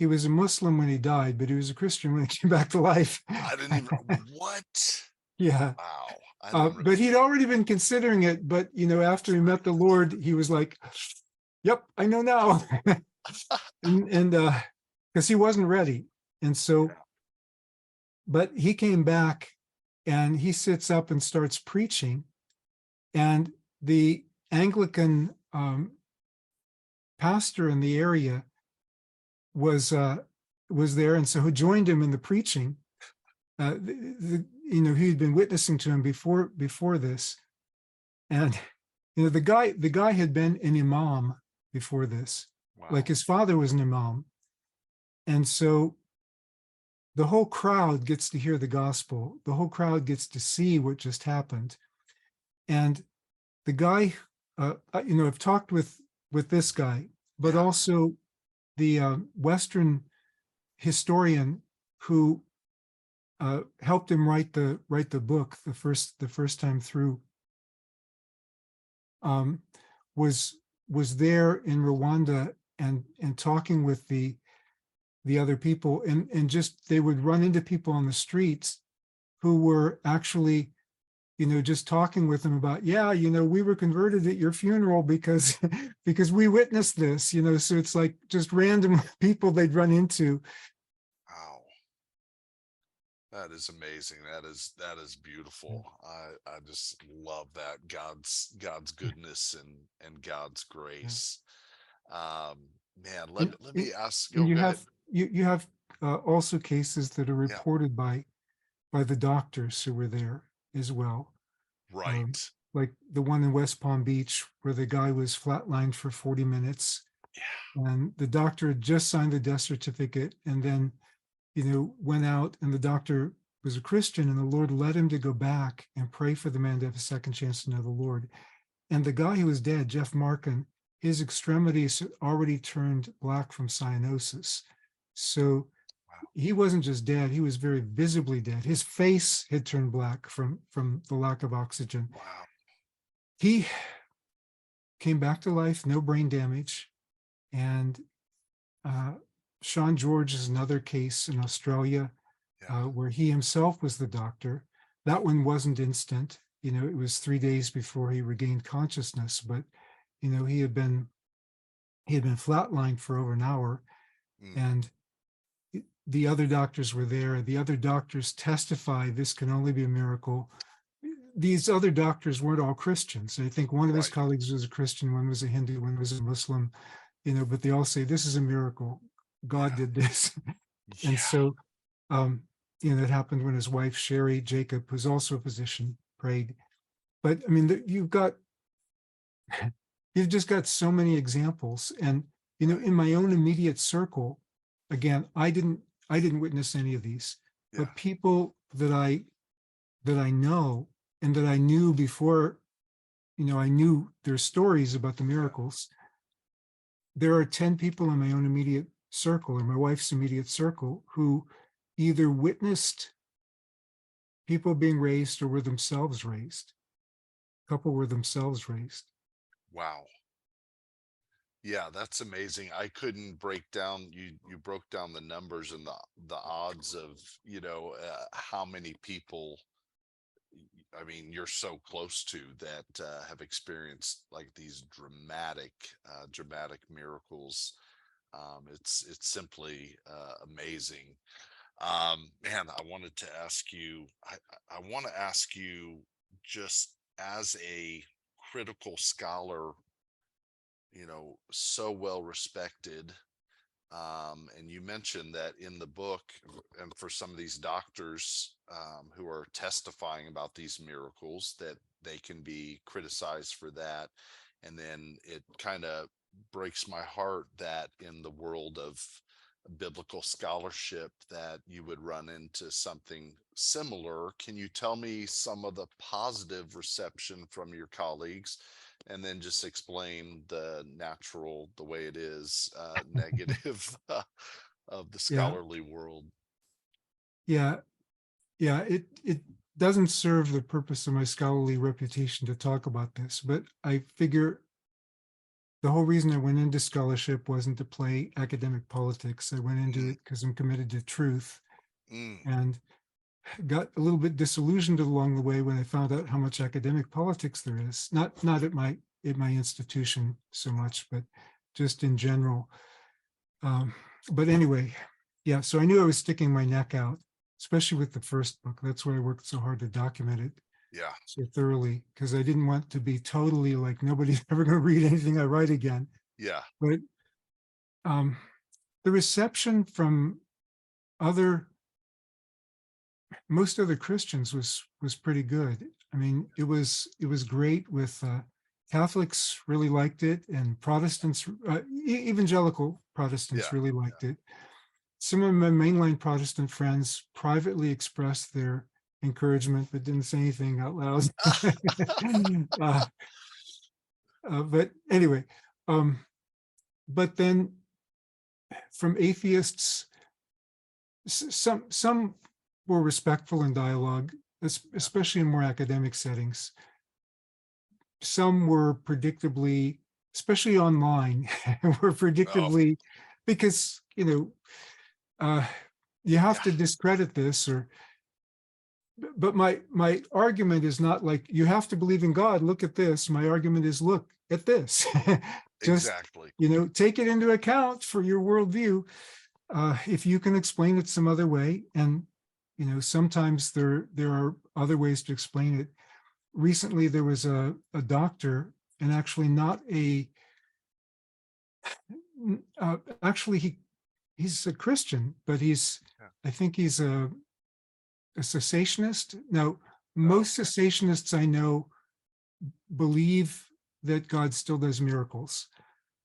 was a Muslim when he died, but he was a Christian when he came back to life. I didn't even, what? Yeah. Wow. I didn't, But he'd already been considering it. But after that's he met the Lord, he was like, "Yep, I know now," and because he wasn't ready. And so, right. but he came back, and he sits up and starts preaching. And the Anglican pastor in the area was there, and so who joined him in the preaching. He had been witnessing to him before this, and the guy had been an imam before this, like Wow. his father was an imam, and so the whole crowd gets to hear the gospel. The whole crowd gets to see what just happened, and the guy, I've talked with this guy, but Yeah. also the Western historian who helped him write the book the first time through, um, was there in Rwanda and talking with the other people, and just they would run into people on the streets who were actually just talking with them about, yeah, we were converted at your funeral because because we witnessed this, so it's like just random people they'd run into. Wow. That is amazing. That is beautiful. I just love that God's Yeah, goodness and God's yeah. grace. Um, Man, let And, me let and me ask. and Go you go ahead. have you have also cases that are Yeah. reported by the doctors who were there as well. um, Right. like the one in West Palm Beach where the guy was flatlined for 40 minutes, Yeah. and the doctor had just signed the death certificate, and then went out, and the doctor was a Christian, and the Lord led him to go back and pray for the man to have a second chance to know the Lord. And the guy who was dead, Jeff Markin, his extremities had already turned black from cyanosis. So Wow. he wasn't just dead, he was very visibly dead. His face had turned black from the lack of oxygen. Wow. He came back to life, no brain damage. And uh, Sean George is another case in Australia, Yeah. where he himself was the doctor. That one wasn't instant. It was 3 days before he regained consciousness, but he had been flatlined for over an hour, Mm. and the other doctors were there. The other doctors testify this can only be a miracle. These other doctors weren't all Christians. I think one of his Right. colleagues was a Christian, one was a Hindu, one was a Muslim, but they all say this is a miracle. God Yeah. did this. And Yeah. so, um, that happened when his wife, Sherry Jacob, who's also a physician, prayed. But I mean, you've just got so many examples. And, Right. in my own immediate circle, again, I didn't witness any of these, Yeah. but people that I know and that I knew before, I knew their stories about the Yeah. miracles. There are 10 people in my own immediate circle or my wife's immediate circle who either witnessed people being raised or were themselves raised. A couple were themselves raised. Wow. Yeah, that's amazing. I couldn't break down, you broke down the numbers and the odds of, how many people, I mean, you're so close to that have experienced like these dramatic miracles. It's simply amazing. Man, I wanted to ask you. I want to ask you, just as a critical scholar, so well respected. And you mentioned that in the book, and for some of these doctors who are testifying about these miracles, that they can be criticized for that. And then it kind of breaks my heart that in the world of biblical scholarship that you would run into something similar. Can you tell me some of the positive reception from your colleagues, and then just explain the way it is, negative of the Yeah, scholarly world? yeah, yeah. It doesn't serve the purpose of my scholarly reputation to talk about this, but I figure the whole reason I went into scholarship wasn't to play academic politics. I went into Mm, it because I'm committed to truth, mm, and got a little bit disillusioned along the way when I found out how much academic politics there is. Not at my institution so much, but just in general. Um, but anyway, yeah. So I knew I was sticking my neck out, especially with the first book. That's why I worked so hard to document it. Yeah. so thoroughly, because I didn't want to be totally like nobody's ever going to read anything I write again. Yeah. But um, the reception from other most other Christians was pretty good. I mean, it was great with Catholics really liked it, and Protestants, evangelical Protestants Yeah. really liked it. Some of my mainline Protestant friends privately expressed their encouragement, but didn't say anything out loud. uh, but anyway, um, but then from atheists, some were respectful in dialogue, Yeah. especially in more academic settings. Some were predictably, especially online, were Oh, predictably, because you have yeah. to discredit this, or but my argument is not like you have to believe in God. Look at this. My argument is look at this. Just Exactly. take it into account for your worldview. If you can explain it some other way, and sometimes there are other ways to explain it. Recently, there was a doctor, and actually not a actually he's a Christian, but Yeah. I think he's a cessationist. Now, Oh, most cessationists I know believe that God still does miracles.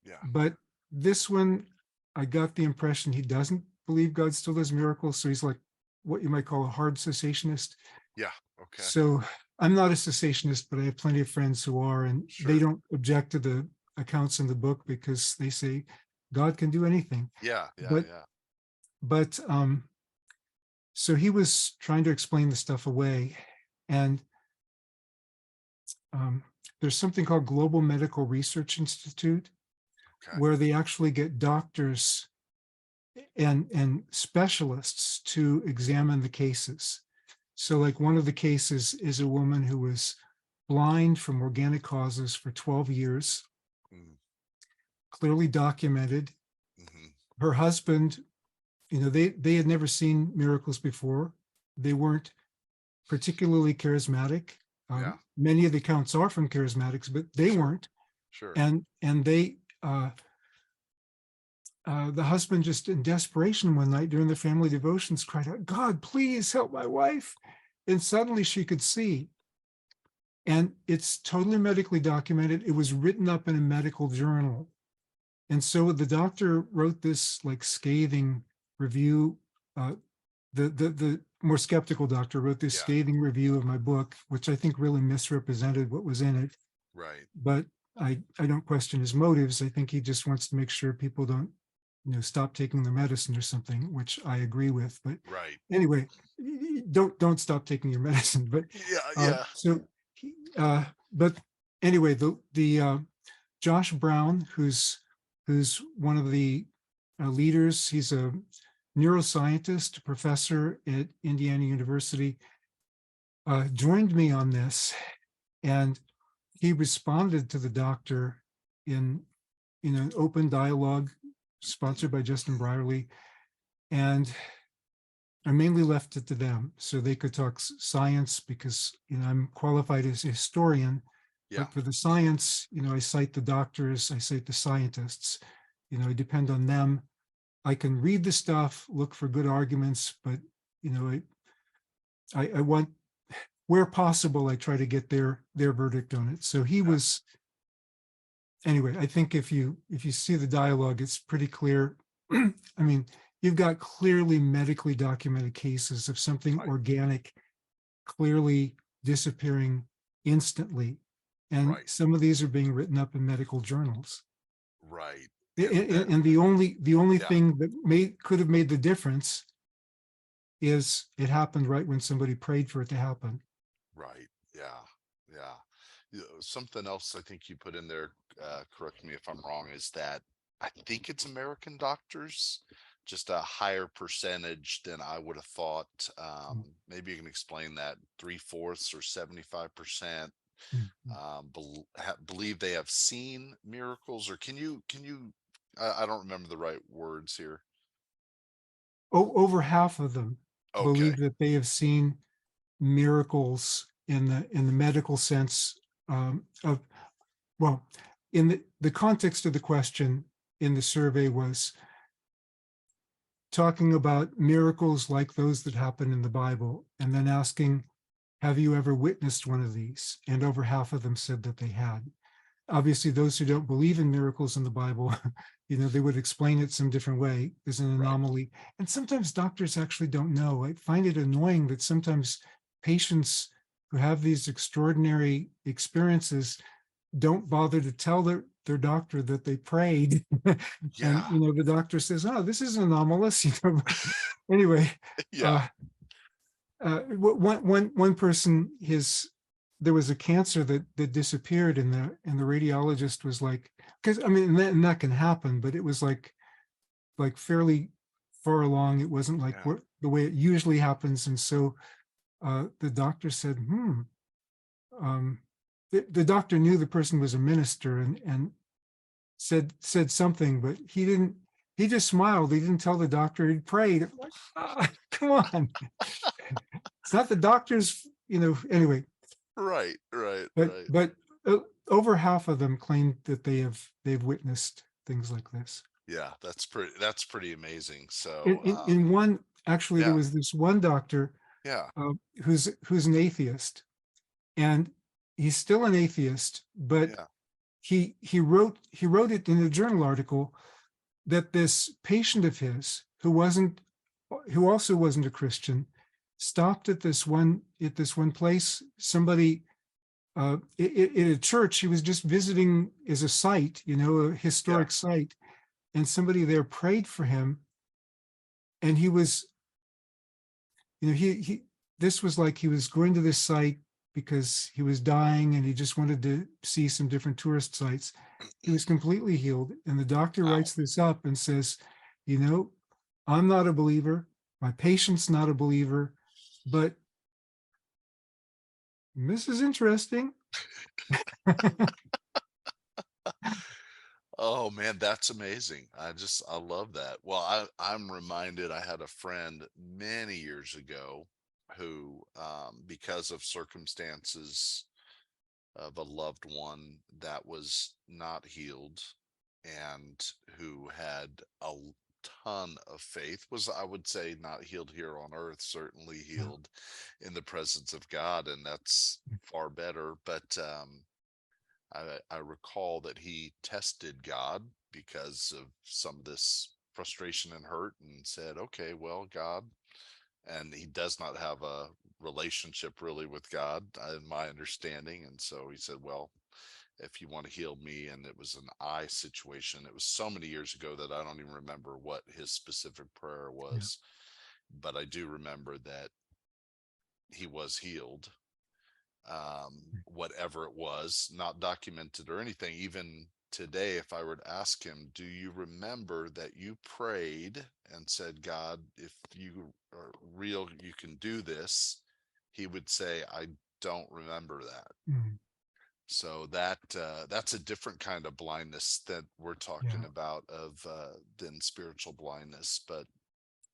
yeah. But this one, I got the impression he doesn't believe God still does miracles. So he's like what you might call a hard cessationist. Yeah. Okay. So I'm not a cessationist, but I have plenty of friends who are, and they Sure. don't object to the accounts in the book because they say God can do anything. Yeah. Yeah. But Yeah. but so he was trying to explain the stuff away, and um, there's something called Global Medical Research Institute, Okay. where they actually get doctors and specialists to examine the cases. So, like one of the cases is a woman who was blind from organic causes for 12 years, Mm, clearly documented. hmm. Her husband, they had never seen miracles before. They weren't particularly charismatic. Yeah. Many of the accounts are from charismatics, but they Sure. weren't. Sure. And the husband, just in desperation one night during the family devotions, cried out, God, please help my wife. And suddenly she could see. And it's totally medically documented. It was written up in a medical journal. And so the doctor wrote this like scathing review. The more skeptical doctor wrote this Yeah. scathing review of my book, which I think really misrepresented what was in it. Right. But I don't question his motives. I think he just wants to make sure people don't stop taking their medicine or something, which I agree with. But Right. anyway, don't stop taking your medicine. But Yeah. Yeah. so but anyway, the Josh Brown, who's one of the leaders, he's a neuroscientist, professor at Indiana University, joined me on this, and he responded to the doctor in an open dialogue sponsored by Justin Brierley, and I mainly left it to them so they could talk science, because I'm qualified as a historian, Yeah. but for the science, I cite the doctors, I cite the scientists. I depend on them. I can read the stuff, look for good arguments, but I want, where possible, I try to get their verdict on it. So he Yeah. was, anyway. I think if you see the dialogue, it's pretty clear. I mean, you've got clearly medically documented cases of something Right. organic clearly disappearing instantly, and Right. some of these are being written up in medical journals. Right. And that. And the only Yeah. thing that could have made the difference is it happened right when somebody prayed for it to happen. Right. Yeah. Yeah. Something else I think you put in there, correct me if I'm wrong, is that I think it's American doctors, just a higher percentage than I would have thought. Maybe you can explain that. 3/4 or 75% Mhm. believe they have seen miracles, or can you? I don't remember the right words here. Over half of them Okay. believe that they have seen miracles in the medical sense of, well, in the context of the question in the survey was talking about miracles like those that happen in the Bible, and then asking, have you ever witnessed one of these? And over half of them said that they had. Obviously, those who don't believe in miracles in the Bible, they would explain it some different way. There's an Right. anomaly. And sometimes doctors actually don't know. I find it annoying that sometimes patients who have these extraordinary experiences don't bother to tell their doctor that they prayed. And, Yeah. the doctor says, oh, this is anomalous. Anyway, Yeah. uh, one person, there was a cancer that disappeared, and the radiologist was like, because I mean, and that can happen, but it was like fairly far along. It wasn't like Yeah. the way it usually happens, and so the doctor said, um, the doctor knew the person was a minister, and said something, but he didn't. He just smiled. He didn't tell the doctor he prayed. Like, come on. It's not the doctor's, anyway, Right. Right. but Right. but over half of them claimed that they've witnessed things like this. Yeah. That's pretty amazing. In, So, in one, actually, there yeah. was this one doctor Yeah. who's an atheist, and he's still an atheist, but Yeah. he wrote it in a journal article that this patient of his who also wasn't a Christian stopped at this one place. Somebody in a church he was just visiting as a site, a Yeah. historic site, and somebody there prayed for him, and he was, he this was like he was going to this site because he was dying and he just wanted to see some different tourist sites. He was completely healed, and the doctor Wow. writes this up and says, you know, I'm not a believer, my patient's not a believer, but this is interesting. Oh man, that's amazing. I love that. Well, I'm reminded I had a friend many years ago who, because of circumstances of a loved one that was not healed and who had ton of faith, was, I would say, not healed here on earth, certainly Yeah. healed in the presence of God, and that's far better. But I recall that he tested God because of some of this frustration and hurt, and said, okay, well, God, and he does not have a relationship really with God, in my understanding. And so he said, well, if you want to heal me, and it was an eye situation. It was so many years ago that I don't even remember what his specific prayer Yeah. was, but I do remember that he was healed, whatever it was, not documented or anything. Even today, if I were to ask him, do you remember that you prayed and said, God, if you are real, you can do this? He would say, I don't remember that. Mm, So that's a different kind of blindness that we're talking yeah. about, of than spiritual blindness. But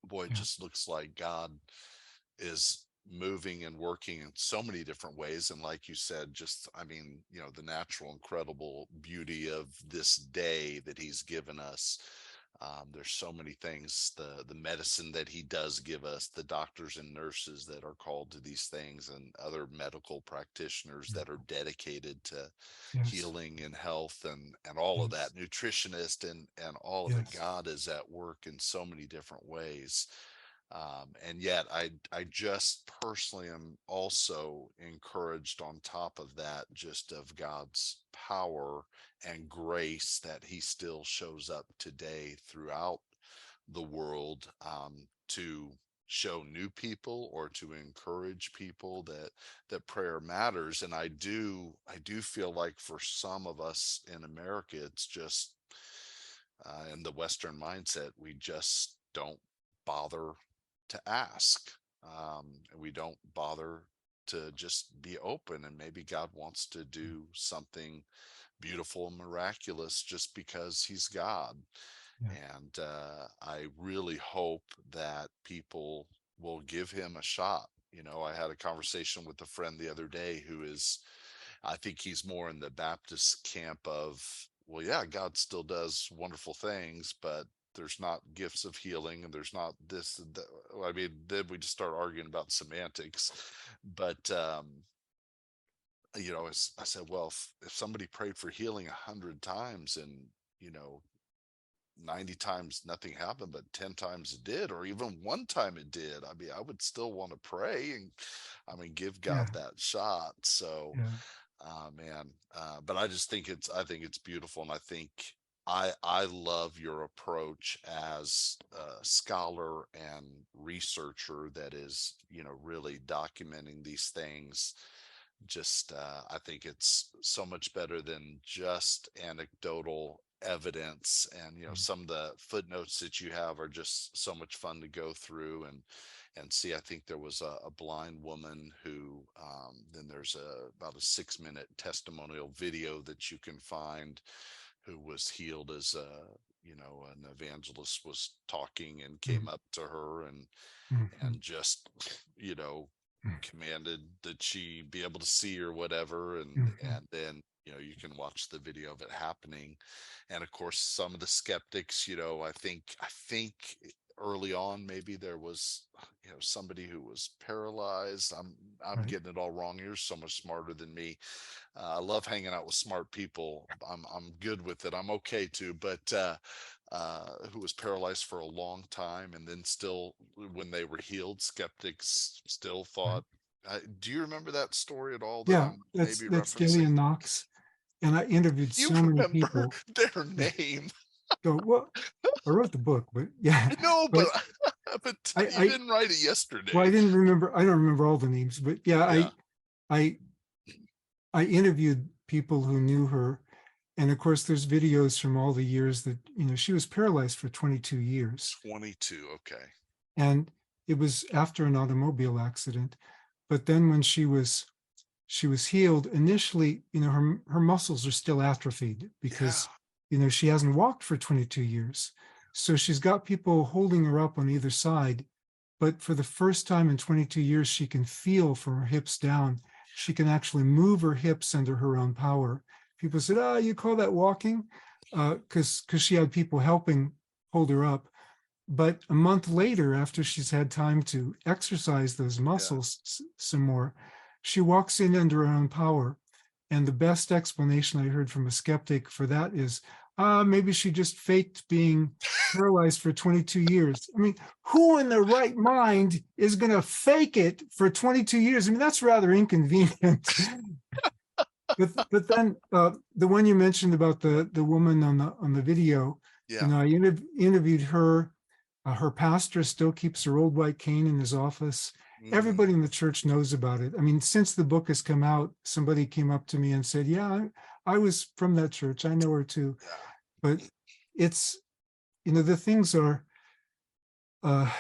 boy, it Yeah. just looks like God is moving and working in so many different ways. And like you said, just, I mean, the natural incredible beauty of this day that he's given us. There's so many things, the medicine that he does give us, the doctors and nurses that are called to these things, and other medical practitioners Yeah. that are dedicated to Yes. healing and health, and all of Yes. that, nutritionist, and all of it. Yes. God is at work in so many different ways. And yet I just personally am also encouraged, on top of that, just of God's power and grace, that he still shows up today throughout the world, to show new people, or to encourage people that prayer matters. And I do feel like for some of us in America, it's just, in the Western mindset, we just don't bother to ask. And we don't bother to just be open, and maybe God wants to do something beautiful and miraculous just because he's God. Yeah. And I really hope that people will give him a shot. I had a conversation with a friend the other day who is, I think he's more in the Baptist camp of, well, yeah, God still does wonderful things, but there's not gifts of healing and there's not this and that. I mean, then we just start arguing about semantics. But I said, well, if somebody prayed for healing 100 times and, you know, 90 times nothing happened, but 10 times it did, or even one time it did, I mean, I would still want to pray and, I mean, give Yeah. God that shot. So, Yeah. man, but I think it's beautiful. And I think I love your approach as a scholar and researcher that is, really documenting these things. Just I think it's so much better than just anecdotal evidence. And some of the footnotes that you have are just so much fun to go through and see. I think there was a blind woman who, then there's about a 6-minute testimonial video that you can find, who was healed as an evangelist was talking and came Mm, up to her and mm, mm, just you know mm, commanded that she be able to see or whatever. and mm, mm. and then you can watch the video of it happening. And of course, some of the skeptics, I think early on maybe there was somebody who was paralyzed. I'm Right. getting it all wrong. You're so much smarter than me. I love hanging out with smart people. I'm good with it. I'm okay too. But who was paralyzed for a long time, and then still, when they were healed, skeptics still Right. thought. Do you remember that story at all that Yeah, I'm that's maybe that's referencing? Gillian Knox, and I interviewed You so many remember people. their Yeah. name? So, well, I wrote the book, but yeah, I know, but but but you I didn't write it well, I yesterday. didn't remember. I don't remember all the names, but yeah, Yeah, I I interviewed people who knew her, and of course, there's videos from all the years that she was paralyzed for 22 years, 22. Okay. and it was after an automobile accident. But then when she was healed initially, her muscles are still atrophied Yeah. because she hasn't walked for 22 years. So she's got people holding her up on either side, but for the first time in 22 years she can feel from her hips down. She can actually move her hips under her own power. People said, "Oh, you call that walking?" Because she had people helping hold her up. But a month later, after she's had time to exercise those Yeah. muscles some more, she walks in under her own power. And the best explanation I heard from a skeptic for that is, maybe she just faked being paralyzed for 22 years. I mean, who in their right mind is going to fake it for 22 years? I mean, that's rather inconvenient. But then the one you mentioned about the woman on the video, Yeah. I interviewed her. Her pastor still keeps her old white cane in his office. Hmm. Everybody in the church knows about it. I mean, since the book has come out, somebody came up to me and said, "Yeah, I was from that church. I know her too." Yeah. But it's the things are uh,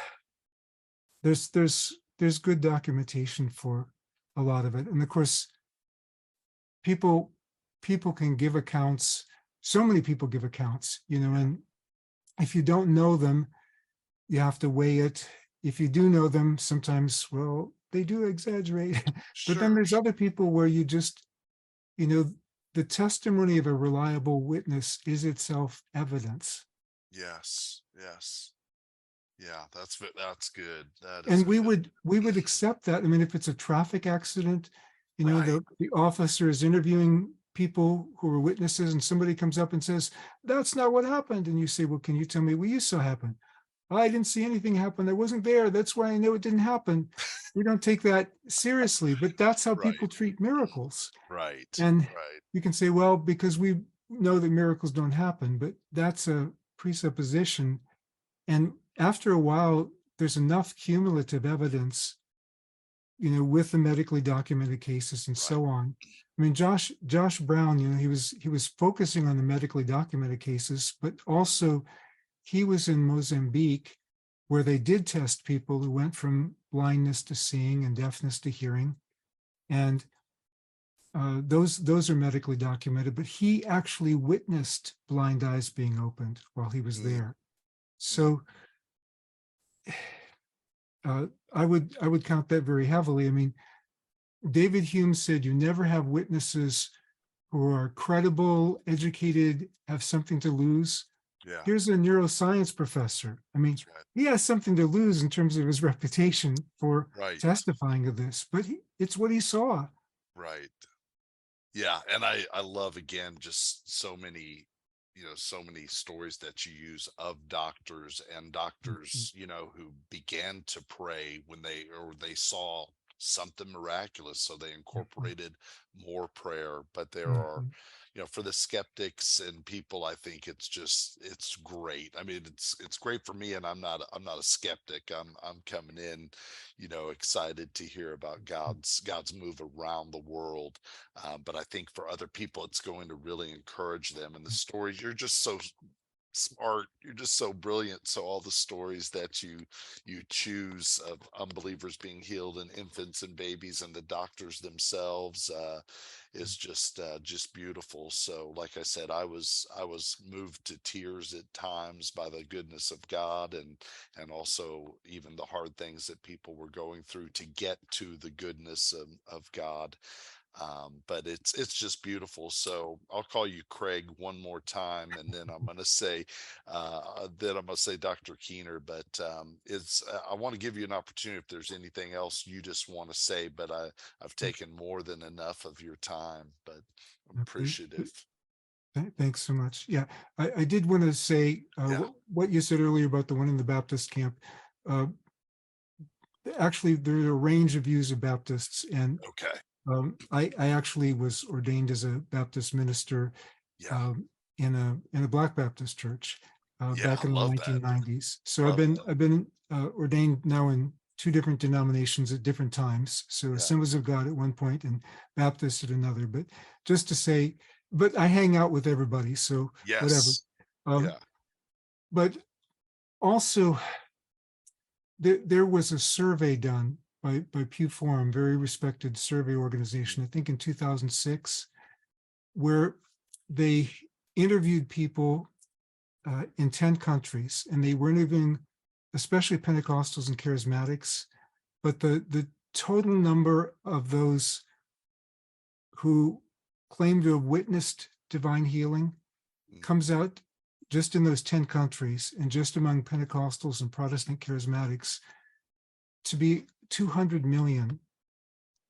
there's good documentation for a lot of it, and of course people people can give accounts. So many people give accounts, Yeah. and if you don't know them, you have to weigh it. If you do know them, sometimes, well, they do exaggerate. But then Sure. there's other people where you just, you know, the testimony of a reliable witness is itself evidence. Yes. Yes. Yeah. That's good. That is And we good. would we would accept that. I mean, if it's a traffic accident, Right. the officer is interviewing people who are witnesses, and somebody comes up and says, "That's not what happened." And you say, "Well, can you tell me what you saw happen?" "I didn't see anything happen. I wasn't there. That's why I know it didn't happen." We don't take that seriously, but that's how Right. people treat miracles. Right. And Right. you can say, "Well, because we know that miracles don't happen," but that's a presupposition. And after a while, there's enough cumulative evidence, with the medically documented cases and Right. so on. I mean, Josh Brown, he was focusing on the medically documented cases, but also he was in Mozambique, where they did test people who went from blindness to seeing and deafness to hearing, and those are medically documented. But he actually witnessed blind eyes being opened while he was Mm, there. mm. So I would count that very heavily. I mean, David Hume said, "You never have witnesses who are credible, educated, have something to lose." Yeah, Here's a neuroscience professor. I mean, that's right. he has something to lose in terms of his reputation for Right, testifying of this, but it's what he saw. right. Yeah, and I love again just so many, so many stories that you use of doctors and Mhm, doctors, who began to pray when they saw something miraculous, so they mhm, incorporated more prayer. But there are, mhm, for the skeptics and people, I think it's great. I mean, it's great for me, and I'm not a skeptic. I'm coming in, excited to hear about mhm. God's move around the world, but I think for other people, it's going to really encourage them. And the stories, you're just so smart, you're just so brilliant. So all the stories that you choose of unbelievers being healed, and infants and babies and the doctors themselves, is just beautiful. So, like I said, I was moved to tears at times by the goodness of God, and also even the hard things that people were going through to get to the goodness of God. But it's just beautiful. So I'll call you Craig one more time, and then I'm gonna say Dr. Keener. But it's I want to give you an opportunity if there's anything else you just want to say. But I've taken more than enough of your time. But I'm Okay. appreciative. Thanks so much. Yeah, I did want to say Yeah. what you said earlier about the one in the Baptist camp. Uh, Actually, there are a range of views of Baptists, and Okay. I actually was ordained as a Baptist minister Yeah. um, in a Black Baptist church Yeah. back in the Love that. 1990s. So I've Love been that. I've been ordained now in two different denominations at different times. So Yeah. Assemblies of God at one point and Baptist at another. But just to say, but I hang out with everybody, so whatever. Yes. Um, Yeah. but also, there was a survey done by Pew Forum, very respected survey Mm, organization, I think in 2006, where they interviewed people in 10 countries, and they were interviewing especially Pentecostals and charismatics, but the total number of those who claim to have witnessed divine healing mm. comes out just in those 10 countries and just among Pentecostals and Protestant charismatics to be 200 million.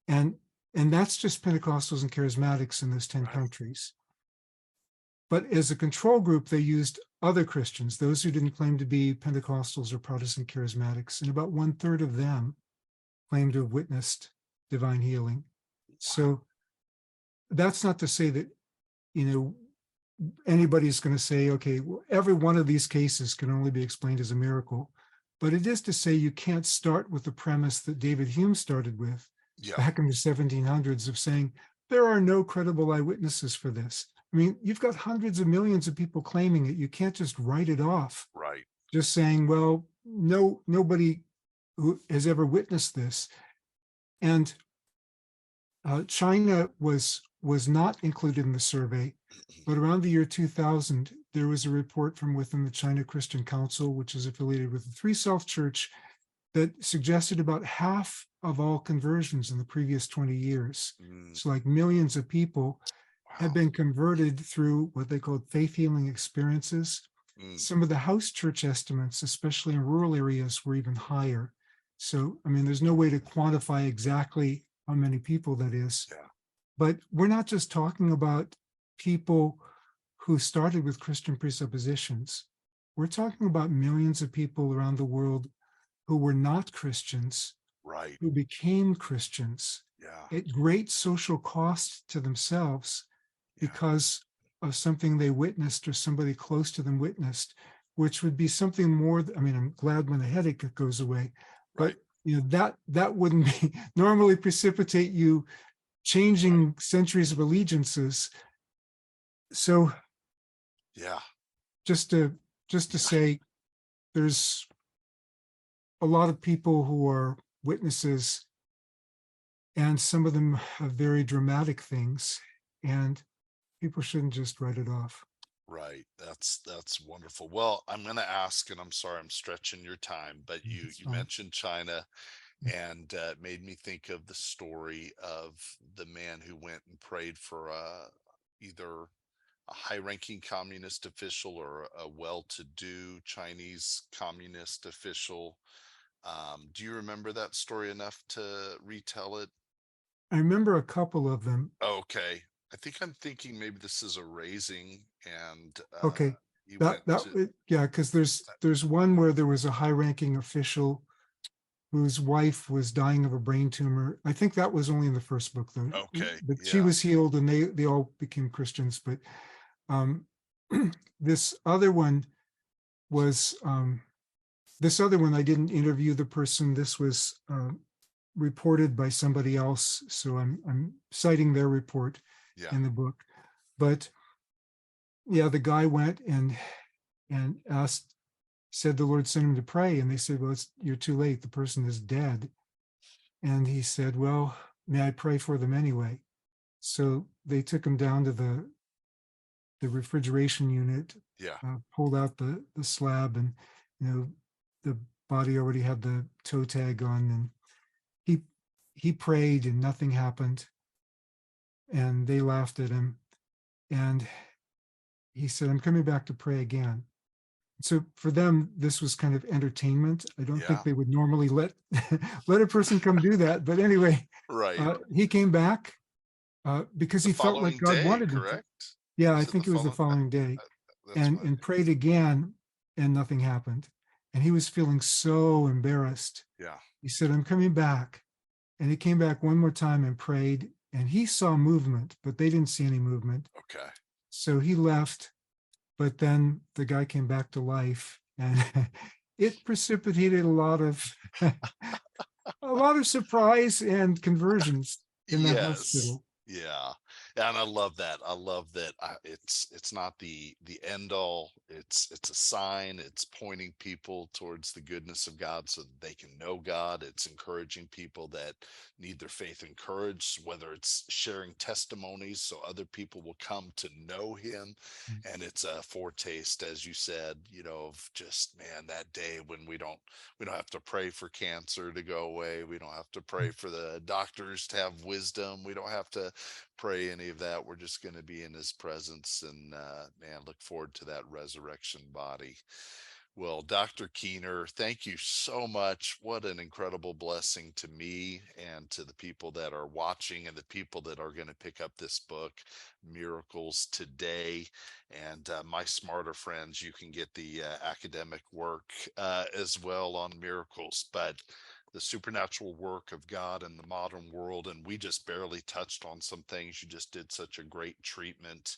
And and that's just Pentecostals and charismatics in those 10 Right. countries. But as a control group, they used other Christians, those who didn't claim to be Pentecostals or Protestant charismatics, and about one third of them claimed to have witnessed divine healing. Wow. So that's not to say that, you know, anybody's going to say, okay, well, every one of these cases can only be explained as a miracle. But it is to say you can't start with the premise that David Hume started with Yeah. back in the 1700s of saying there are no credible eyewitnesses for this. I mean, you've got hundreds of millions of people claiming it. You can't just write it off, Right. just saying, well, no, nobody who has ever witnessed this. And China was not included in the survey, but around the year 2000, there was a report from within the China Christian Council, which is affiliated with the Three Self Church, that suggested about half of all conversions in the previous 20 years. Mm, So, like millions of people have wow. been converted through what they called faith healing experiences. Mm, Some of the house church estimates, especially in rural areas, were even higher. So, I mean, there's no way to quantify exactly how many people that is. yeah. But we're not just talking about people who started with Christian presuppositions. We're talking about millions of people around the world who were not Christians, Right. who became Christians Yeah. at great social cost to themselves Yeah. because of something they witnessed or somebody close to them witnessed, which would be something more. I mean, I'm glad when the headache goes away, but Right. that wouldn't be normally precipitate you Right. changing centuries of allegiances. So Yeah. just to just to Yeah. say, there's a lot of people who are witnesses, and some of them have very dramatic things, and people shouldn't just write it off. Right. That's wonderful. Well, I'm going to ask, and I'm sorry I'm stretching your time, but you It's you fine. mentioned China, and it made me think of the story of the man who went and prayed for either a high-ranking communist official or a well-to-do Chinese communist official. Do you remember that story enough to retell it? I remember a couple of them. Okay. I think I'm thinking maybe this is a raising, and Okay, he went that to. yeah, because there's one where there was a high-ranking official whose wife was dying of a brain tumor. I think that was only in the first book, though. Okay, But she yeah, was healed, and they all became Christians. But um, this other one was this other one. I didn't interview the person. This was reported by somebody else, so I'm citing their report yeah, in the book. But yeah, the guy went and asked, said the Lord sent him to pray, and they said, "Well, you're too late. The person is dead." And he said, "Well, may I pray for them anyway?" So they took him down to the refrigeration unit, yeah, pulled out the slab, and you know the body already had the toe tag on, and he he prayed, and nothing happened, and they laughed at him, and he said, "I'm coming back to pray again." So for them, this was kind of entertainment. I don't think yeah. they would normally let let a person come do that, but anyway, Right. he came back because The he felt like following God day, wanted him to. correct? Yeah, I Was it the think it was the following? following day, That's what. and prayed again, and nothing happened, and he was feeling so embarrassed. Yeah. He said, "I'm coming back," and he came back one more time and prayed, and he saw movement, but they didn't see any movement. Okay. So he left, but then the guy came back to life, and it precipitated a lot of surprise and conversions in that Yes. hospital. Yeah. And I love that. I love that. It's not the end all. It's a sign. It's pointing people towards the goodness of God so that they can know God. It's encouraging people that need their faith encouraged, whether it's sharing testimonies so other people will come to know Him. And it's a foretaste, as you said, of just, man, that day when we don't have to pray for cancer to go away. We don't have to pray for the doctors to have wisdom. We don't have to pray any of that. We're just going to be in his presence, and man, look forward to that resurrection body. Well, Dr. Keener, thank you so much. What an incredible blessing to me and to the people that are watching and the people that are going to pick up this book, Miracles Today. And my smarter friends, you can get the academic work as well on miracles. But the supernatural work of God in the modern world, and we just barely touched on some things. You just did such a great treatment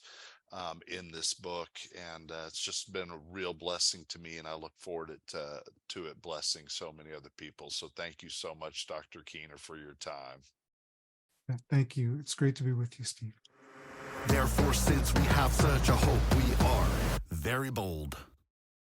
in this book, and it's just been a real blessing to me, and I look forward to it blessing so many other people. So thank you so much, Dr. Keener, for your time. Thank you. It's great to be with you, Steve. Therefore, since we have such a hope, we are very bold.